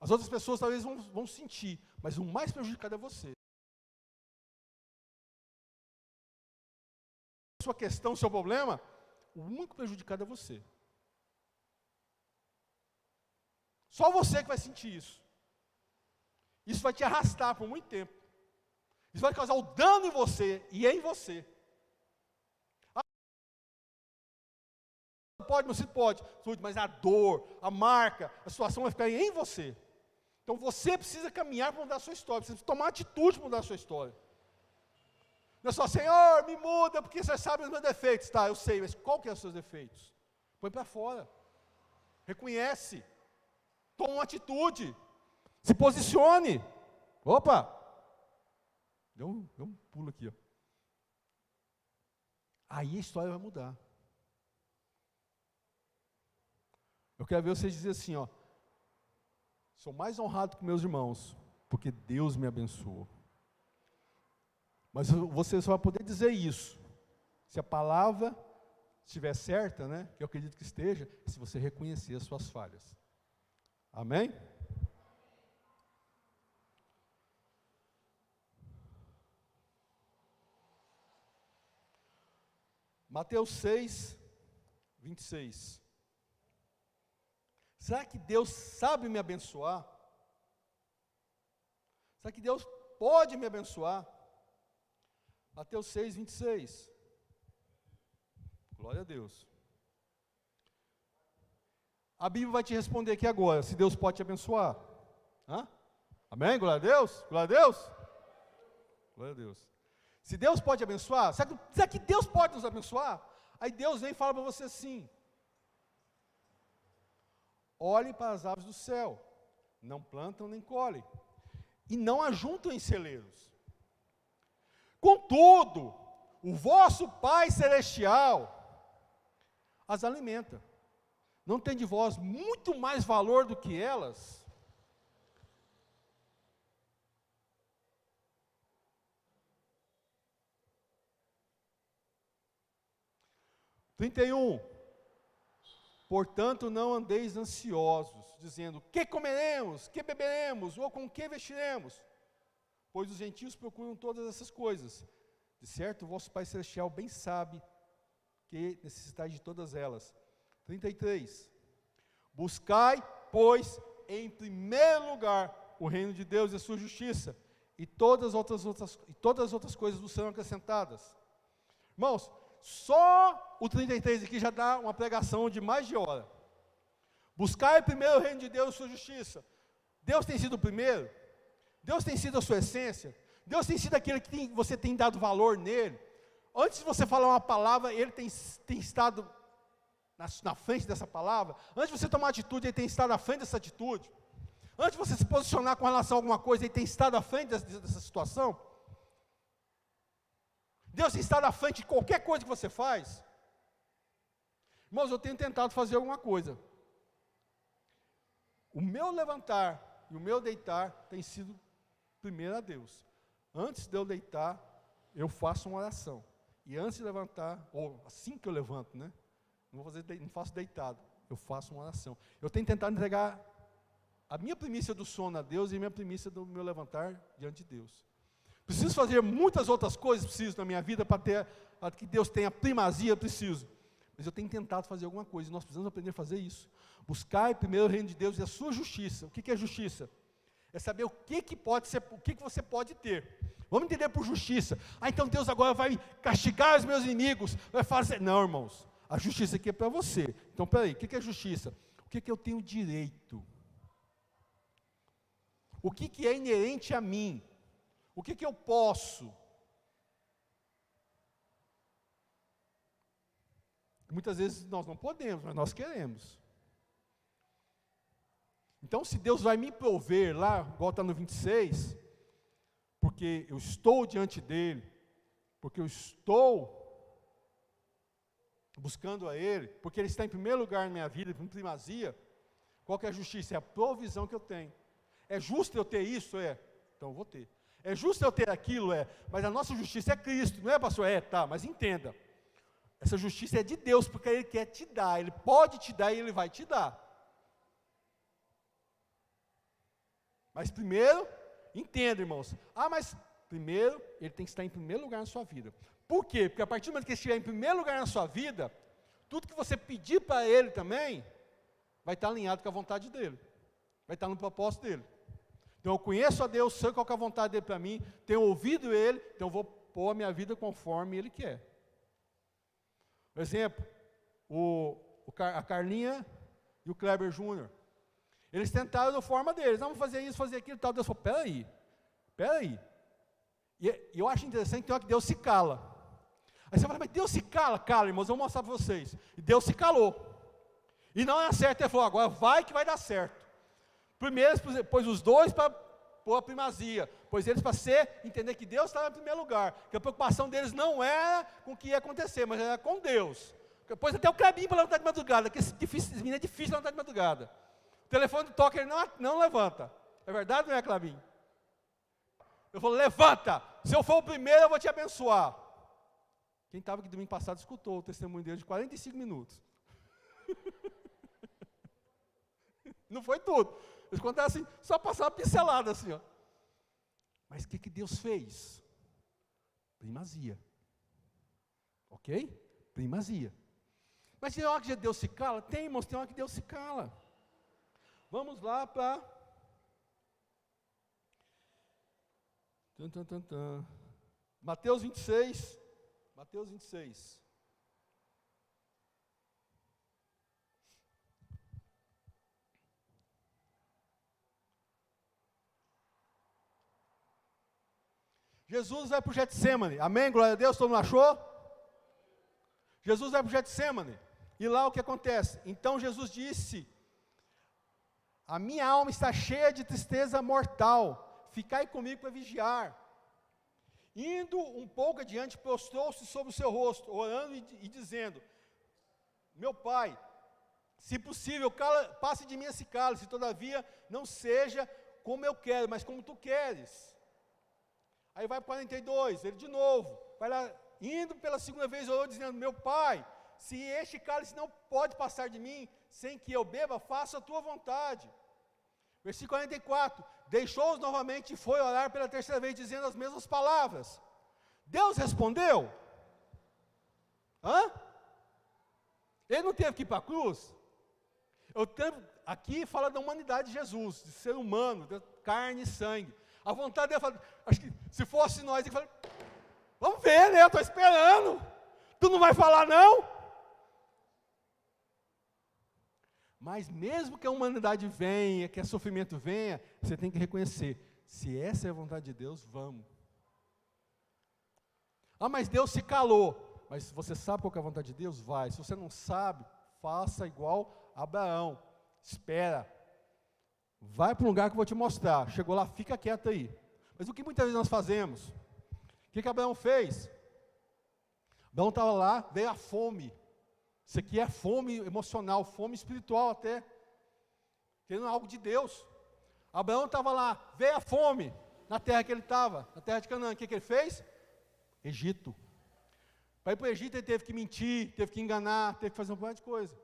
as outras pessoas talvez vão sentir, mas o mais prejudicado é você. Sua questão, seu problema, o único prejudicado é você. Só você que vai sentir isso. Isso vai te arrastar por muito tempo. Isso vai causar o dano em você e em você. Pode, você pode, mas a dor, a marca, a situação vai ficar em você. Então você precisa caminhar para mudar a sua história, precisa tomar atitude para mudar a sua história. Não é só, Senhor, me muda, porque você sabe os meus defeitos. Tá, eu sei, mas qual que é os seus defeitos? Põe para fora. Reconhece. Toma uma atitude. Se posicione. Opa! Deu um pulo aqui, ó. Aí a história vai mudar. Eu quero ver vocês dizer assim, ó. Sou mais honrado com meus irmãos, porque Deus me abençoou. Mas você só vai poder dizer isso, se a palavra estiver certa, né? Que eu acredito que esteja, se você reconhecer as suas falhas. Amém? Mateus 6, 26. Será que Deus sabe me abençoar? Será que Deus pode me abençoar? Mateus 6, 26. Glória a Deus. A Bíblia vai te responder aqui agora, se Deus pode te abençoar. Hã? Amém? Glória a Deus? Glória a Deus? Glória a Deus. Se Deus pode abençoar, será que Deus pode nos abençoar? Aí Deus vem e fala para você assim: olhe para as aves do céu, não plantam nem colhem, e não ajuntam em celeiros. Contudo, o vosso Pai Celestial as alimenta. Não tem de vós muito mais valor do que elas? Portanto, não andeis ansiosos, dizendo, que comeremos, que beberemos, ou com que vestiremos? Pois os gentios procuram todas essas coisas. De certo, o vosso Pai Celestial bem sabe que necessitais de todas elas. 33. Buscai, pois, em primeiro lugar, o reino de Deus e a sua justiça, e todas as outras coisas vos serão acrescentadas. Irmãos, só o 33 aqui já dá uma pregação de mais de hora. Buscai primeiro o reino de Deus e sua justiça. Deus tem sido o primeiro? Deus tem sido a sua essência? Deus tem sido aquele que você tem dado valor nele? Antes de você falar uma palavra, Ele tem estado na frente dessa palavra? Antes de você tomar atitude, Ele tem estado à frente dessa atitude? Antes de você se posicionar com relação a alguma coisa, Ele tem estado à frente dessa situação? Deus tem estado à frente de qualquer coisa que você faz? Irmãos, eu tenho tentado fazer alguma coisa. O meu levantar e o meu deitar tem sido primeiro a Deus. Antes de eu deitar, eu faço uma oração. E antes de levantar, ou assim que eu levanto, né? Não faço deitado, eu faço uma oração. Eu tenho tentado entregar a minha primícia do sono a Deus e a minha primícia do meu levantar diante de Deus. Preciso fazer muitas outras coisas, preciso na minha vida para que Deus tenha primazia, preciso. Mas eu tenho tentado fazer alguma coisa, e nós precisamos aprender a fazer isso. Buscai primeiro o reino de Deus e a sua justiça. O que é justiça? É saber o que pode ser, o que você pode ter. Vamos entender por justiça. Então Deus agora vai castigar os meus inimigos, vai fazer. Não, irmãos, a justiça aqui é para você. Então, peraí, o que é justiça? O que eu tenho direito? O que é inerente a mim? O que eu posso? Muitas vezes nós não podemos, mas nós queremos. Então, se Deus vai me prover lá, igual está no 26, porque eu estou diante dEle, porque eu estou buscando a Ele, porque Ele está em primeiro lugar na minha vida, em primazia, qual que é a justiça? É a provisão que eu tenho. É justo eu ter isso? É. Então eu vou ter. É justo eu ter aquilo? É. Mas a nossa justiça é Cristo, não é, pastor? É, tá, mas entenda. Essa justiça é de Deus, porque Ele quer te dar. Ele pode te dar e Ele vai te dar. Mas primeiro, entenda, irmãos. Mas primeiro, Ele tem que estar em primeiro lugar na sua vida. Por quê? Porque a partir do momento que Ele estiver em primeiro lugar na sua vida, tudo que você pedir para Ele também, vai estar alinhado com a vontade dEle. Vai estar no propósito dEle. Então eu conheço a Deus, sei qual que é a vontade dele para mim, tenho ouvido ele, então eu vou pôr a minha vida conforme ele quer. Por exemplo, a Carlinha e o Kleber Júnior. Eles tentaram da forma deles, vamos fazer isso, fazer aquilo e tal. Deus falou, peraí. E eu acho interessante que tem hora que Deus se cala. Aí você fala, mas Deus se cala? Cala, irmãos, eu vou mostrar para vocês. E Deus se calou. E não é certo, ele falou, agora vai que vai dar certo. Primeiro, pôs os dois para pôr a primazia. Pôs eles para entender que Deus estava em primeiro lugar. Que a preocupação deles não era com o que ia acontecer, mas era com Deus. Pôs até o Clebinho para levantar de madrugada, que esse menino é difícil levantar de madrugada. O telefone toca, ele não levanta. É verdade ou não é, Clebinho? Eu falo, levanta. Se eu for o primeiro, eu vou te abençoar. Quem estava aqui domingo passado escutou o testemunho dele de 45 minutos. Não foi tudo. Eles contaram assim, só passaram uma pincelada assim, ó. Mas o que Deus fez? Primazia. Ok? Primazia. Mas tem hora que Deus se cala? Tem, irmãos, tem hora que Deus se cala. Vamos lá para... Mateus 26. Mateus 26. Jesus vai para o Getsemane, amém? Glória a Deus, todo mundo achou? Jesus vai para o Getsemane, e lá o que acontece? Então Jesus disse, a minha alma está cheia de tristeza mortal, ficai comigo para vigiar. Indo um pouco adiante, prostrou-se sobre o seu rosto, orando e dizendo, meu Pai, se possível, passe de mim esse cálice, todavia não seja como eu quero, mas como tu queres. Aí vai para 42, ele de novo, vai lá, indo pela segunda vez, orou dizendo, meu Pai, se este cálice não pode passar de mim, sem que eu beba, faça a tua vontade. Versículo 44, deixou-os novamente e foi orar pela terceira vez, dizendo as mesmas palavras. Deus respondeu? Ele não teve que ir para a cruz? Aqui fala da humanidade de Jesus, de ser humano, de carne e sangue. A vontade dele, acho que se fosse nós, ele fala, vamos ver, né, eu estou esperando, tu não vai falar não? Mas mesmo que a humanidade venha, que o sofrimento venha, você tem que reconhecer, se essa é a vontade de Deus, vamos. Mas Deus se calou, mas você sabe qual que é a vontade de Deus? Vai, se você não sabe, faça igual Abraão, espera. Vai para um lugar que eu vou te mostrar. Chegou lá, fica quieto aí. Mas o que muitas vezes nós fazemos? O que Abraão fez? Abraão estava lá, veio a fome. Isso aqui é fome emocional, fome espiritual até. Querendo algo de Deus. Abraão estava lá, veio a fome na terra que ele estava, na terra de Canaã. O que ele fez? Egito. Para ir para o Egito ele teve que mentir, teve que enganar, teve que fazer um monte de coisa.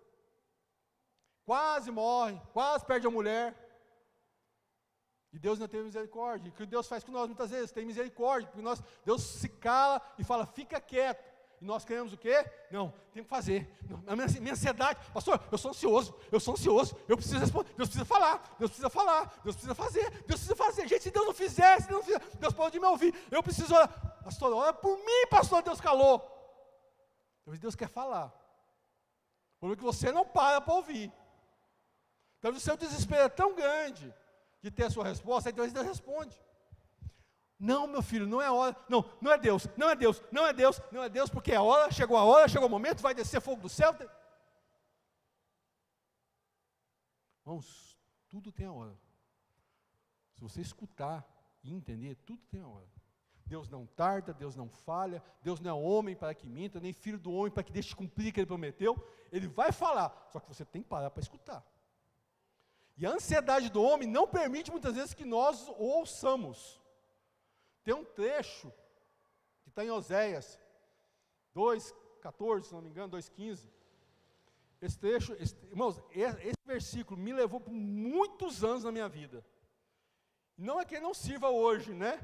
Quase morre, quase perde a mulher. E Deus não tem misericórdia. E o que Deus faz com nós muitas vezes? Tem misericórdia, porque Deus se cala e fala, fica quieto. E nós queremos o quê? Não, tem que fazer. Não, a minha ansiedade, pastor, eu sou ansioso, eu preciso responder, Deus precisa falar, Deus precisa fazer. Gente, se Deus não fizesse, Deus pode me ouvir. Eu preciso orar. Pastor, ora por mim, pastor, Deus calou. Talvez Deus quer falar. Porque você não para ouvir. Talvez o seu desespero é tão grande de ter a sua resposta, aí Deus responde. Não, meu filho, não é a hora, não é Deus, porque chegou a hora, chegou o momento, vai descer fogo do céu. Irmãos, tudo tem a hora. Se você escutar e entender, tudo tem a hora. Deus não tarda, Deus não falha, Deus não é homem para que minta, nem filho do homem para que deixe cumprir o que ele prometeu. Ele vai falar, só que você tem que parar para escutar. E a ansiedade do homem não permite muitas vezes que nós o ouçamos. Tem um trecho que está em Oséias 2,14, se não me engano, 2,15. Esse trecho, irmãos, esse versículo me levou por muitos anos na minha vida. Não é que ele não sirva hoje, né?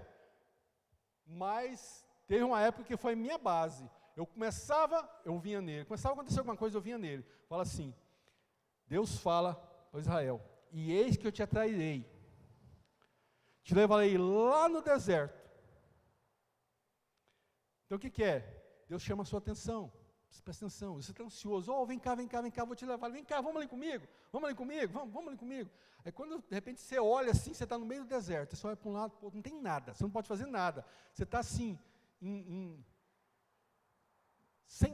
Mas teve uma época que foi minha base. Eu vinha nele. Começava a acontecer alguma coisa, eu vinha nele. Fala assim, Deus fala para Israel, e eis que eu te atrairei. te levarei lá no deserto. Então o que é? Deus chama a sua atenção. Presta atenção, você está ansioso. Oh, vem cá, vou te levar. Vem cá, vamos ali comigo, vamos ali comigo. Aí quando de repente você olha assim, você está no meio do deserto, você olha para um lado, para o outro, não tem nada, você não pode fazer nada. Você está assim,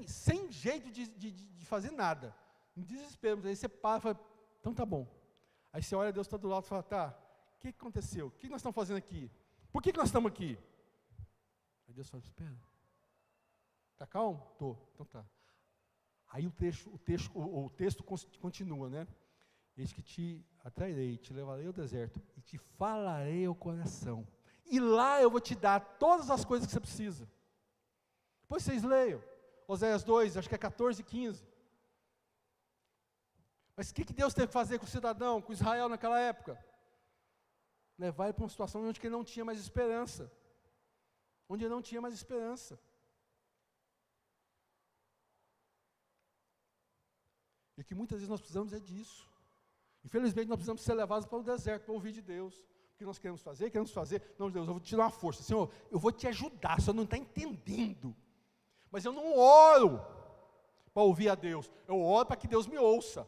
sem jeito de fazer nada, em desespero. Aí você para e fala, então tá bom. Aí você olha, Deus está do lado e fala, tá, o que aconteceu? O que nós estamos fazendo aqui? Por que nós estamos aqui? Aí Deus fala, espera. Está calmo? Estou. Então tá. Aí o texto continua, né? Eis que te atrairei, te levarei ao deserto e te falarei ao coração. E lá eu vou te dar todas as coisas que você precisa. Depois vocês leiam. Oséias 2, acho que é 14 e 15. Mas o que Deus teve que fazer com o cidadão, com Israel naquela época? Levar ele para uma situação onde ele não tinha mais esperança. Onde ele não tinha mais esperança. E o que muitas vezes nós precisamos é disso. Infelizmente nós precisamos ser levados para o deserto, para ouvir de Deus. O que nós queremos fazer. Não, Deus, eu vou te dar uma força. Senhor, eu vou te ajudar, o Senhor não está entendendo. Mas eu não oro para ouvir a Deus. Eu oro para que Deus me ouça.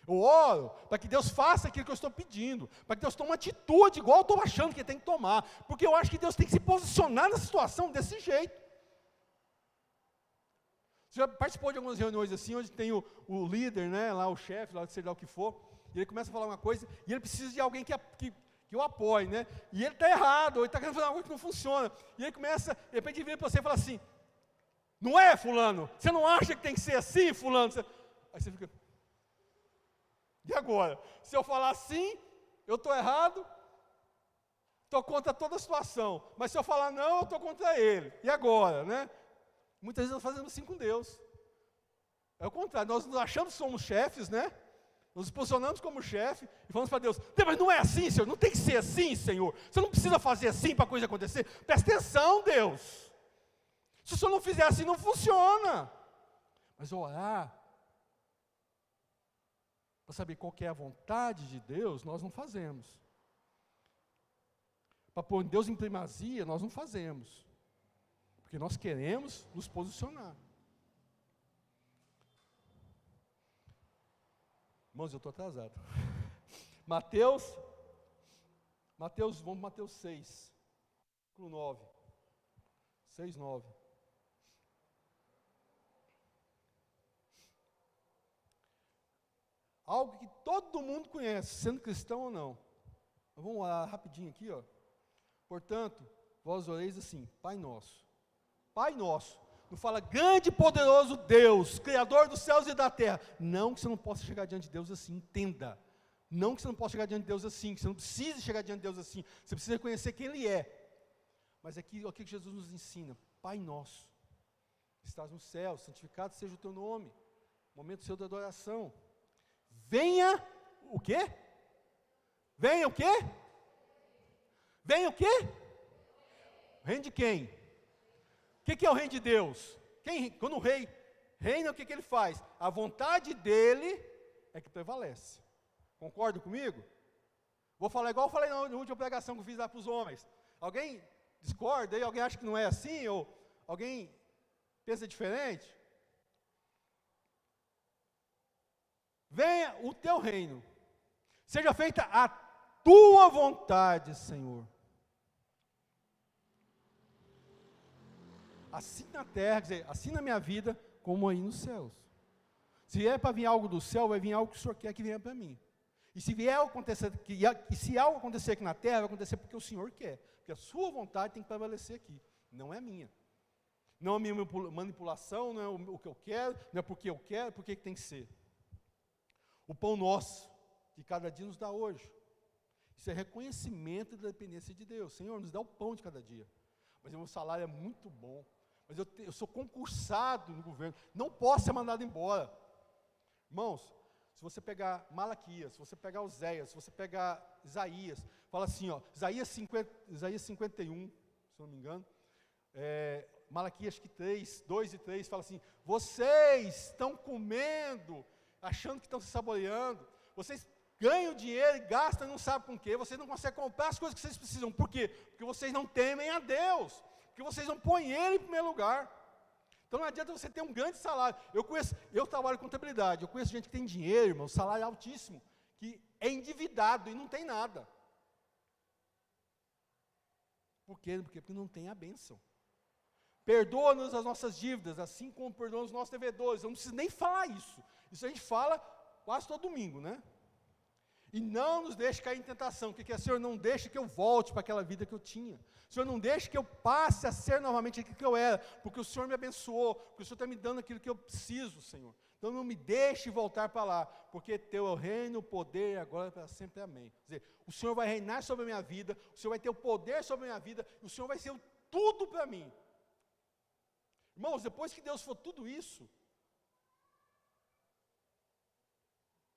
Eu oro para que Deus faça aquilo que eu estou pedindo. Para que Deus tome uma atitude igual eu estou achando que Ele tem que tomar. Porque eu acho que Deus tem que se posicionar nessa situação desse jeito. Você já participou de algumas reuniões assim, onde tem o líder, né, lá o chefe, lá seja lá o que for, e ele começa a falar uma coisa, e ele precisa de alguém que o apoie, né, e ele está errado, ou ele está querendo fazer uma coisa que não funciona, e ele começa, de repente vira para você e fala assim, não é, fulano? Você não acha que tem que ser assim, fulano? Aí você fica, e agora? Se eu falar assim, eu estou errado, estou contra toda a situação, mas se eu falar não, eu estou contra ele, e agora, né? Muitas vezes nós fazemos assim com Deus. É o contrário, nós nos achamos que somos chefes, né? Nos posicionamos como chefe e falamos para Deus, mas não é assim, Senhor, não tem que ser assim, Senhor. Você não precisa fazer assim para a coisa acontecer. Presta atenção, Deus. Se o Senhor não fizer assim, não funciona. Mas orar, para saber qual que é a vontade de Deus, nós não fazemos. Para pôr Deus em primazia, nós não fazemos. Porque nós queremos nos posicionar. Irmãos, eu estou atrasado. Mateus, vamos para Mateus 6, 9. 6, 9. Algo que todo mundo conhece, sendo cristão ou não. Vamos lá, rapidinho aqui, ó. Portanto, vós oreis assim, Pai Nosso. Pai Nosso, não fala grande e poderoso Deus, Criador dos céus e da terra. Não que você não possa chegar diante de Deus assim, entenda. Não que você não possa chegar diante de Deus assim, que você não precisa chegar diante de Deus assim. Você precisa reconhecer quem Ele é. Mas aqui, o que Jesus nos ensina? Pai Nosso, que estás no céu, santificado seja o teu nome. Momento seu de adoração. Venha, o quê? Venha o quê? Venha o quê? O reino de quem? O que é o reino de Deus? Quando o rei reina, o que ele faz? A vontade dele é que prevalece. Concorda comigo? Vou falar igual eu falei na última pregação que eu fiz lá para os homens. Alguém discorda aí? Alguém acha que não é assim? Ou alguém pensa diferente? Venha o teu reino. Seja feita a tua vontade, Senhor. Assim na terra, quer dizer, assim na minha vida, como aí nos céus. Se é para vir algo do céu, vai vir algo que o Senhor quer que venha para mim. E se vier acontecer, se algo acontecer aqui na terra, vai acontecer porque o Senhor quer. Porque a sua vontade tem que prevalecer aqui, não é minha. Não é a minha manipulação, não é o que eu quero, não é porque eu quero, porque tem que ser. O pão nosso, que cada dia nos dá hoje. Isso é reconhecimento da dependência de Deus. Senhor, nos dá o pão de cada dia. Mas o meu salário é muito bom. Mas eu sou concursado no governo. Não posso ser mandado embora. Irmãos, se você pegar Malaquias, se você pegar Oséias, se você pegar Isaías, fala assim, ó, Isaías 51, se não me engano, Malaquias 3, 2 e 3, fala assim, vocês estão comendo, achando que estão se saboreando, vocês ganham dinheiro e gastam e não sabem com o quê. Vocês não conseguem comprar as coisas que vocês precisam. Por quê? Porque vocês não temem a Deus. Porque vocês não põem Ele em primeiro lugar. Então não adianta você ter um grande salário. Eu trabalho em contabilidade, eu conheço gente que tem dinheiro, irmão, salário altíssimo, que é endividado e não tem nada. Por quê? Porque não tem a bênção. Perdoa-nos as nossas dívidas, assim como perdoamos os nossos devedores. Eu não preciso nem falar isso. Isso a gente fala quase todo domingo, né? E não nos deixe cair em tentação. O que é, Senhor? Não deixe que eu volte para aquela vida que eu tinha. Senhor, não deixe que eu passe a ser novamente aquilo que eu era, porque o Senhor me abençoou, porque o Senhor está me dando aquilo que eu preciso, Senhor. Então não me deixe voltar para lá, porque teu é o reino, o poder e agora para sempre, amém. Quer dizer, o Senhor vai reinar sobre a minha vida, o Senhor vai ter o poder sobre a minha vida, e o Senhor vai ser tudo para mim. Irmãos, depois que Deus for tudo isso,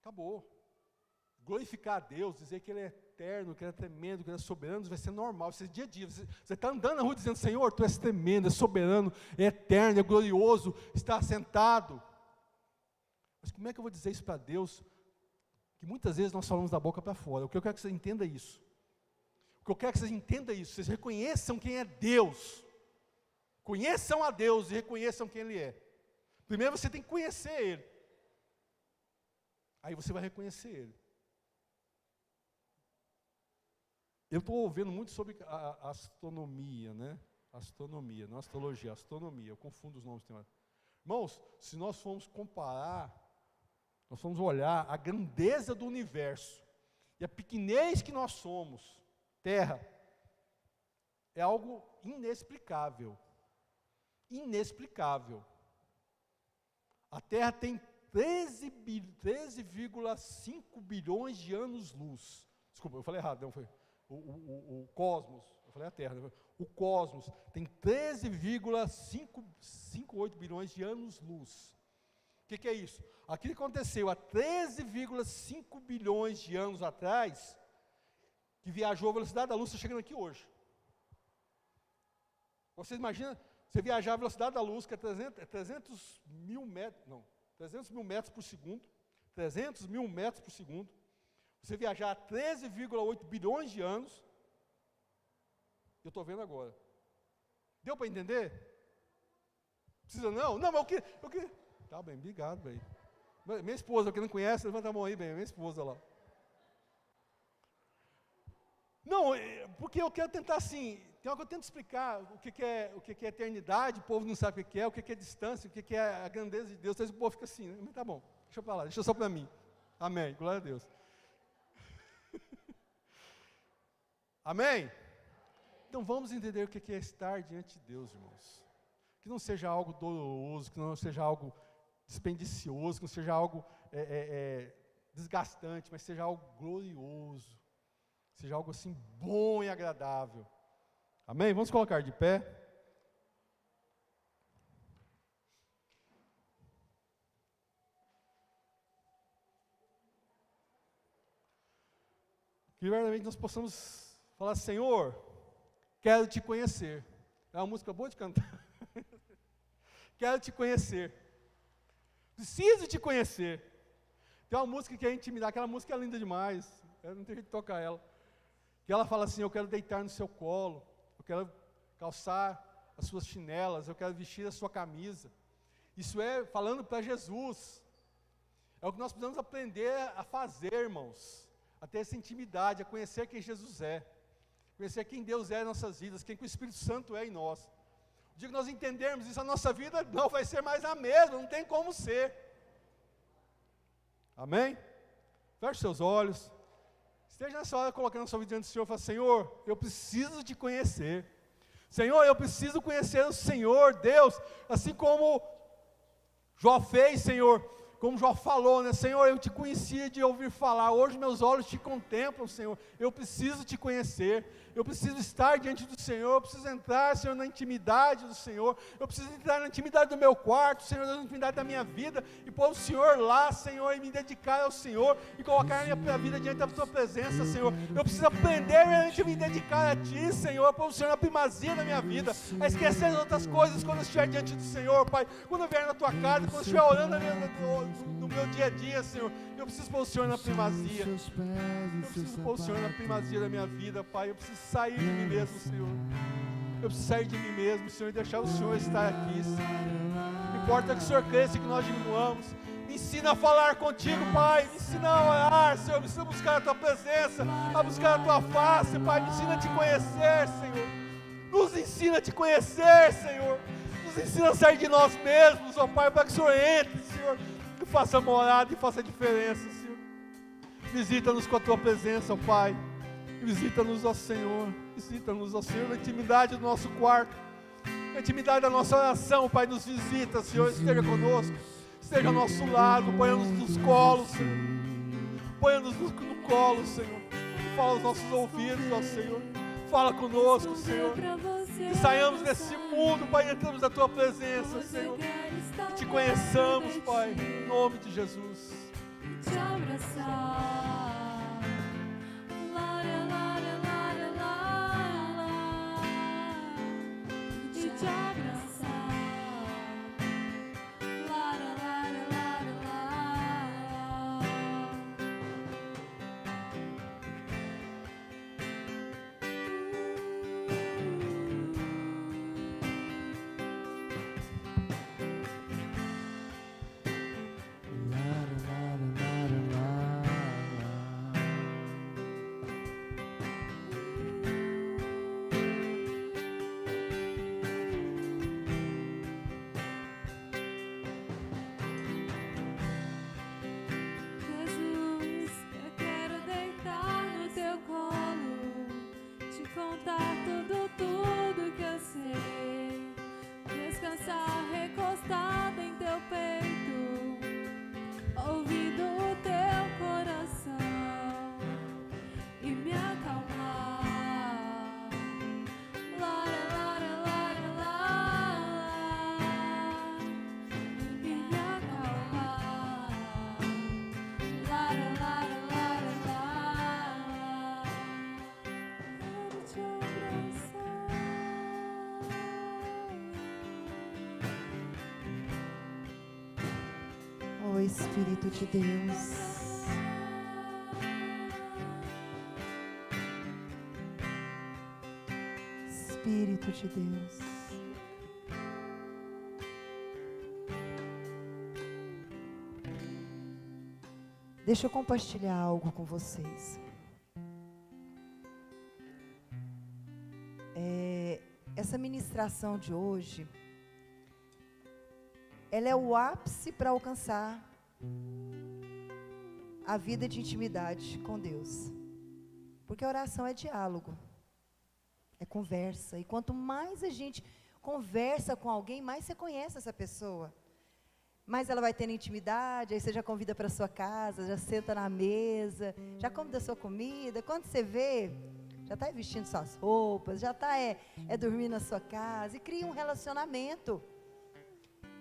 acabou. Glorificar a Deus, dizer que Ele é eterno, que Ele é tremendo, que Ele é soberano, vai ser normal, vai ser dia a dia. Você está andando na rua dizendo, Senhor, Tu és tremendo, é soberano, é eterno, é glorioso, está sentado. Mas como é que eu vou dizer isso para Deus? Que muitas vezes nós falamos da boca para fora. O que eu quero que você entenda isso. O que eu quero que vocês entendam isso. Vocês reconheçam quem é Deus. Conheçam a Deus e reconheçam quem Ele é. Primeiro você tem que conhecer Ele. Aí você vai reconhecer Ele. Eu estou ouvindo muito sobre a astronomia, né? Astronomia, não astrologia, astronomia. Eu confundo os nomes. Irmãos, se nós formos comparar, nós formos olhar a grandeza do universo e a pequenez que nós somos, Terra, é algo inexplicável. Inexplicável. A Terra tem 13,5 bilhões de anos-luz. Desculpa, eu falei errado, não foi? O cosmos, eu falei a Terra, o cosmos tem 13,58 bilhões de anos-luz. O que é isso? Aquilo que aconteceu há 13,5 bilhões de anos atrás, que viajou a velocidade da luz, está chegando aqui hoje. Vocês imaginam, você viajar a velocidade da luz, que é 300 mil metros, não, 300 mil metros por segundo, 300 mil metros por segundo, você viajar 13,8 bilhões de anos, eu estou vendo agora. Deu para entender? Precisa não? Não, mas o que? Tá bem, obrigado, bem. Minha esposa, quem não conhece, levanta a mão aí, bem, minha esposa lá. Não, porque eu quero tentar assim, tem algo que eu tento explicar, o que é eternidade, o povo não sabe o que é distância, o que é a grandeza de Deus, então o povo fica assim, né? Mas tá bom, deixa para lá, deixa só para mim. Amém, glória a Deus. Amém? Então vamos entender o que é estar diante de Deus, irmãos. Que não seja algo doloroso, que não seja algo dispendicioso, que não seja algo desgastante, mas seja algo glorioso. Seja algo assim bom e agradável. Amém? Vamos colocar de pé. Que verdadeiramente nós possamos falar, Senhor, quero te conhecer. É uma música boa de cantar. Quero te conhecer. Preciso te conhecer. Tem uma música que é intimidade, aquela música é linda demais. Eu não tenho jeito de tocar ela. Que ela fala assim, eu quero deitar no seu colo, eu quero calçar as suas chinelas, eu quero vestir a sua camisa. Isso é falando para Jesus. É o que nós precisamos aprender a fazer, irmãos. A ter essa intimidade, a conhecer quem Jesus é. Conhecer quem Deus é em nossas vidas, quem que o Espírito Santo é em nós. O dia que nós entendermos isso, a nossa vida não vai ser mais a mesma, não tem como ser. Amém? Feche seus olhos. Esteja nessa hora colocando a sua vida diante do Senhor e fala, Senhor, eu preciso te conhecer. Senhor, eu preciso conhecer o Senhor, Deus, assim como Jó fez, Senhor, como Jó falou, né? Senhor, eu te conhecia de ouvir falar, hoje meus olhos te contemplam, Senhor, eu preciso te conhecer, eu preciso estar diante do Senhor, eu preciso entrar, Senhor, na intimidade do Senhor, eu preciso entrar na intimidade do meu quarto, Senhor, na intimidade da minha vida, e pôr o Senhor lá, Senhor, e me dedicar ao Senhor, e colocar a minha vida diante da tua presença, Senhor. Eu preciso aprender realmente a me dedicar a Ti, Senhor, a pôr o Senhor na primazia da minha vida, a esquecer as outras coisas quando eu estiver diante do Senhor, Pai, quando eu vier na Tua casa, quando eu estiver orando no meu dia a dia, Senhor. Eu preciso pôr o Senhor na primazia. Eu preciso pôr o Senhor na primazia da minha vida, Pai. Eu preciso sair de mim mesmo, Senhor. Eu preciso sair de mim mesmo, Senhor, e deixar o Senhor estar aqui, Senhor. Não importa que o Senhor cresça e que nós diminuamos. Me ensina a falar contigo, Pai. Me ensina a orar, Senhor. Me ensina a buscar a Tua presença, a buscar a Tua face, Pai. Me ensina a Te conhecer, Senhor. Nos ensina a Te conhecer, Senhor. Nos ensina a sair de nós mesmos, ó Pai, para que o Senhor entre, Senhor, e faça morada e faça diferença, Senhor. Visita-nos com a Tua presença, ó Pai. Visita-nos, ó Senhor. Visita-nos, ó Senhor, na intimidade do nosso quarto, na intimidade da nossa oração, Pai. Nos visita, Senhor. Esteja conosco. Esteja ao nosso lado, ponha-nos nos colos, Senhor. Ponha-nos no colo, Senhor. Fala aos nossos ouvidos, ó Senhor. Fala conosco, Senhor. Que saiamos desse mundo, Pai, e entramos na Tua presença, Senhor. Que Te conheçamos, Pai, em nome de Jesus. Te abraçar. E te abraçar. Recostada em teu peito, ouvindo o teu coração e me acalmar. Lara, lara, lara, lara, e me acalmar. Lara, lara, lara, lara, quero te abraçar. Oh Espírito de Deus, Espírito de Deus, deixa eu compartilhar algo com vocês. Essa ministração de hoje, ela é o ápice para alcançar a vida de intimidade com Deus. Porque a oração é diálogo, é conversa. E quanto mais a gente conversa com alguém, mais você conhece essa pessoa. Mais ela vai tendo intimidade, aí você já convida para a sua casa, já senta na mesa, já come da sua comida. Quando você vê, já está vestindo suas roupas, já está dormindo na sua casa, e cria um relacionamento.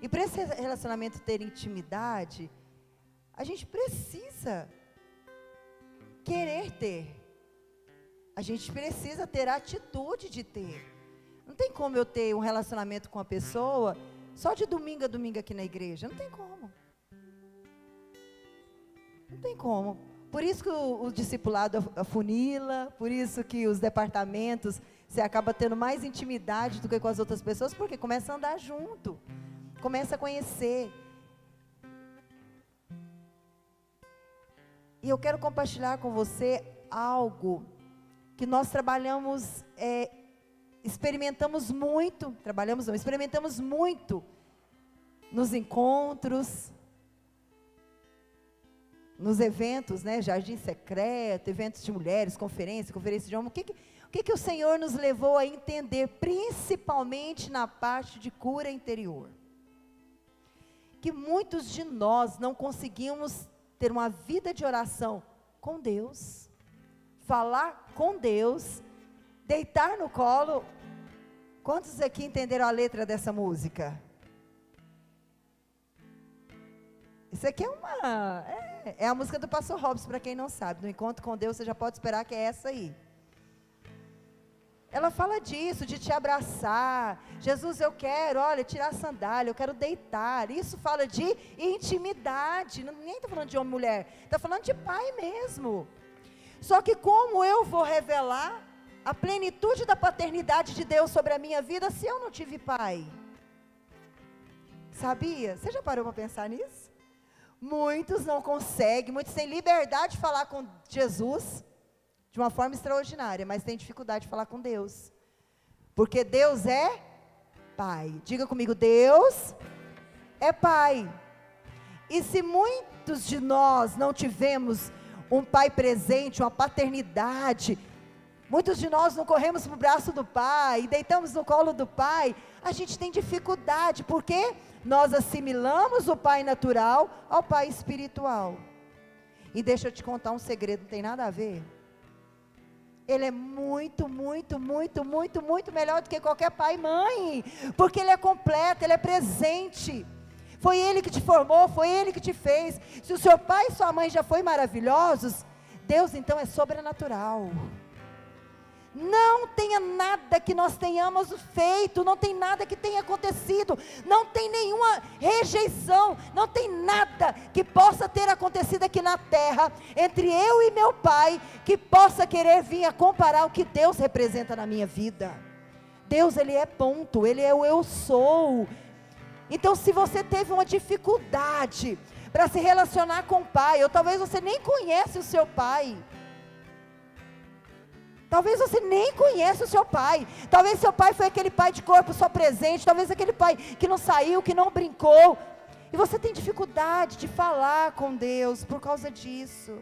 E para esse relacionamento ter intimidade, a gente precisa querer ter. A gente precisa ter a atitude de ter. Não tem como eu ter um relacionamento com a pessoa só de domingo a domingo aqui na igreja. Não tem como. Não tem como. Por isso que o discipulado afunila, por isso que os departamentos, você acaba tendo mais intimidade do que com as outras pessoas, porque começa a andar junto. Começa a conhecer. E eu quero compartilhar com você algo que nós trabalhamos, experimentamos muito nos encontros, nos eventos, né? Jardim secreto, eventos de mulheres, conferência de homens. O que o Senhor nos levou a entender, principalmente na parte de cura interior? Que muitos de nós não conseguimos ter uma vida de oração com Deus, falar com Deus, deitar no colo. Quantos aqui entenderam a letra dessa música? Isso aqui é a música do Pastor Robson, para quem não sabe. No encontro com Deus, você já pode esperar que é essa aí. Ela fala disso, de te abraçar. Jesus, eu quero, olha, tirar a sandália, eu quero deitar. Isso fala de intimidade. Ninguém está falando de homem e mulher, está falando de pai mesmo. Só que como eu vou revelar a plenitude da paternidade de Deus sobre a minha vida se eu não tive pai? Sabia? Você já parou para pensar nisso? Muitos não conseguem, muitos têm liberdade de falar com Jesus de uma forma extraordinária, mas têm dificuldade de falar com Deus. Porque Deus é pai. Diga comigo, Deus é pai. E se muitos de nós não tivemos um pai presente, uma paternidade, muitos de nós não corremos para o braço do pai, e deitamos no colo do pai, a gente tem dificuldade, porque nós assimilamos o pai natural ao pai espiritual. E deixa eu te contar um segredo, não tem nada a ver. Ele é muito, muito, muito, muito, muito melhor do que qualquer pai e mãe, porque ele é completo, ele é presente. Foi ele que te formou, foi ele que te fez. Se o seu pai e sua mãe já foram maravilhosos, Deus então é sobrenatural. Não tenha nada que nós tenhamos feito, não tem nada que tenha acontecido, não tem nenhuma rejeição, não tem nada que possa ter acontecido aqui na terra, entre eu e meu pai, que possa querer vir a comparar o que Deus representa na minha vida. Deus, Ele é ponto, Ele é o eu sou. Então se você teve uma dificuldade para se relacionar com o pai, ou talvez você nem conhece o seu pai, talvez você nem conheça o seu pai. Talvez seu pai foi aquele pai de corpo só presente. Talvez aquele pai que não saiu, que não brincou. E você tem dificuldade de falar com Deus por causa disso.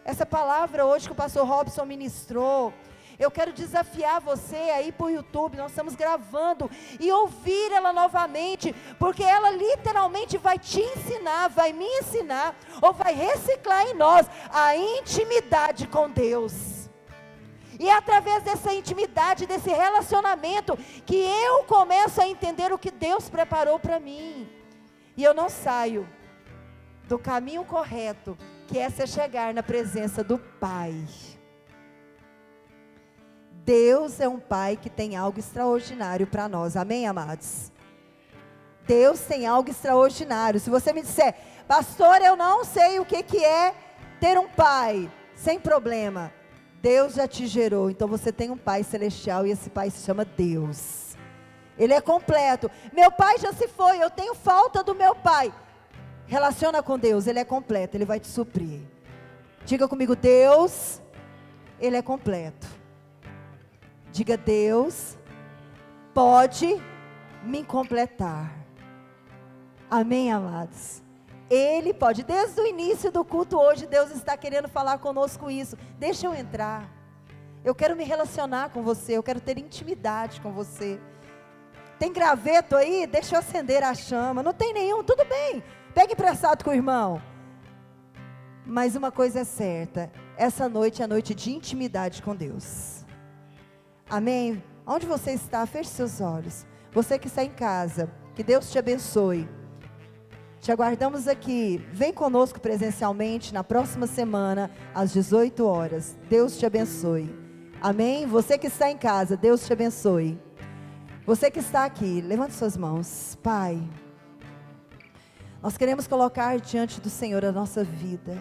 Essa palavra hoje que o pastor Robson ministrou, eu quero desafiar você aí para o YouTube, nós estamos gravando, e ouvir ela novamente, porque ela literalmente vai te ensinar, vai me ensinar, ou vai reciclar em nós a intimidade com Deus. E é através dessa intimidade, desse relacionamento, que eu começo a entender o que Deus preparou para mim. E eu não saio do caminho correto, que é se chegar na presença do Pai. Deus é um pai que tem algo extraordinário para nós, amém, amados? Deus tem algo extraordinário. Se você me disser, pastor, eu não sei o que é ter um pai, sem problema, Deus já te gerou, então você tem um pai celestial, e esse pai se chama Deus. Ele é completo. Meu pai já se foi, eu tenho falta do meu pai. Relaciona com Deus, Ele é completo, Ele vai te suprir. Diga comigo, Deus, Ele é completo. Diga, Deus pode me completar. Amém, amados? Ele pode. Desde o início do culto hoje, Deus está querendo falar conosco isso. Deixa eu entrar. Eu quero me relacionar com você. Eu quero ter intimidade com você. Tem graveto aí? Deixa eu acender a chama. Não tem nenhum? Tudo bem. Pegue emprestado com o irmão. Mas uma coisa é certa. Essa noite é a noite de intimidade com Deus. Amém? Onde você está, feche seus olhos. Você que está em casa, que Deus te abençoe. Te aguardamos aqui. Vem conosco presencialmente na próxima semana, às 18 horas. Deus te abençoe. Amém? Você que está em casa, Deus te abençoe. Você que está aqui, levante suas mãos. Pai, nós queremos colocar diante do Senhor a nossa vida.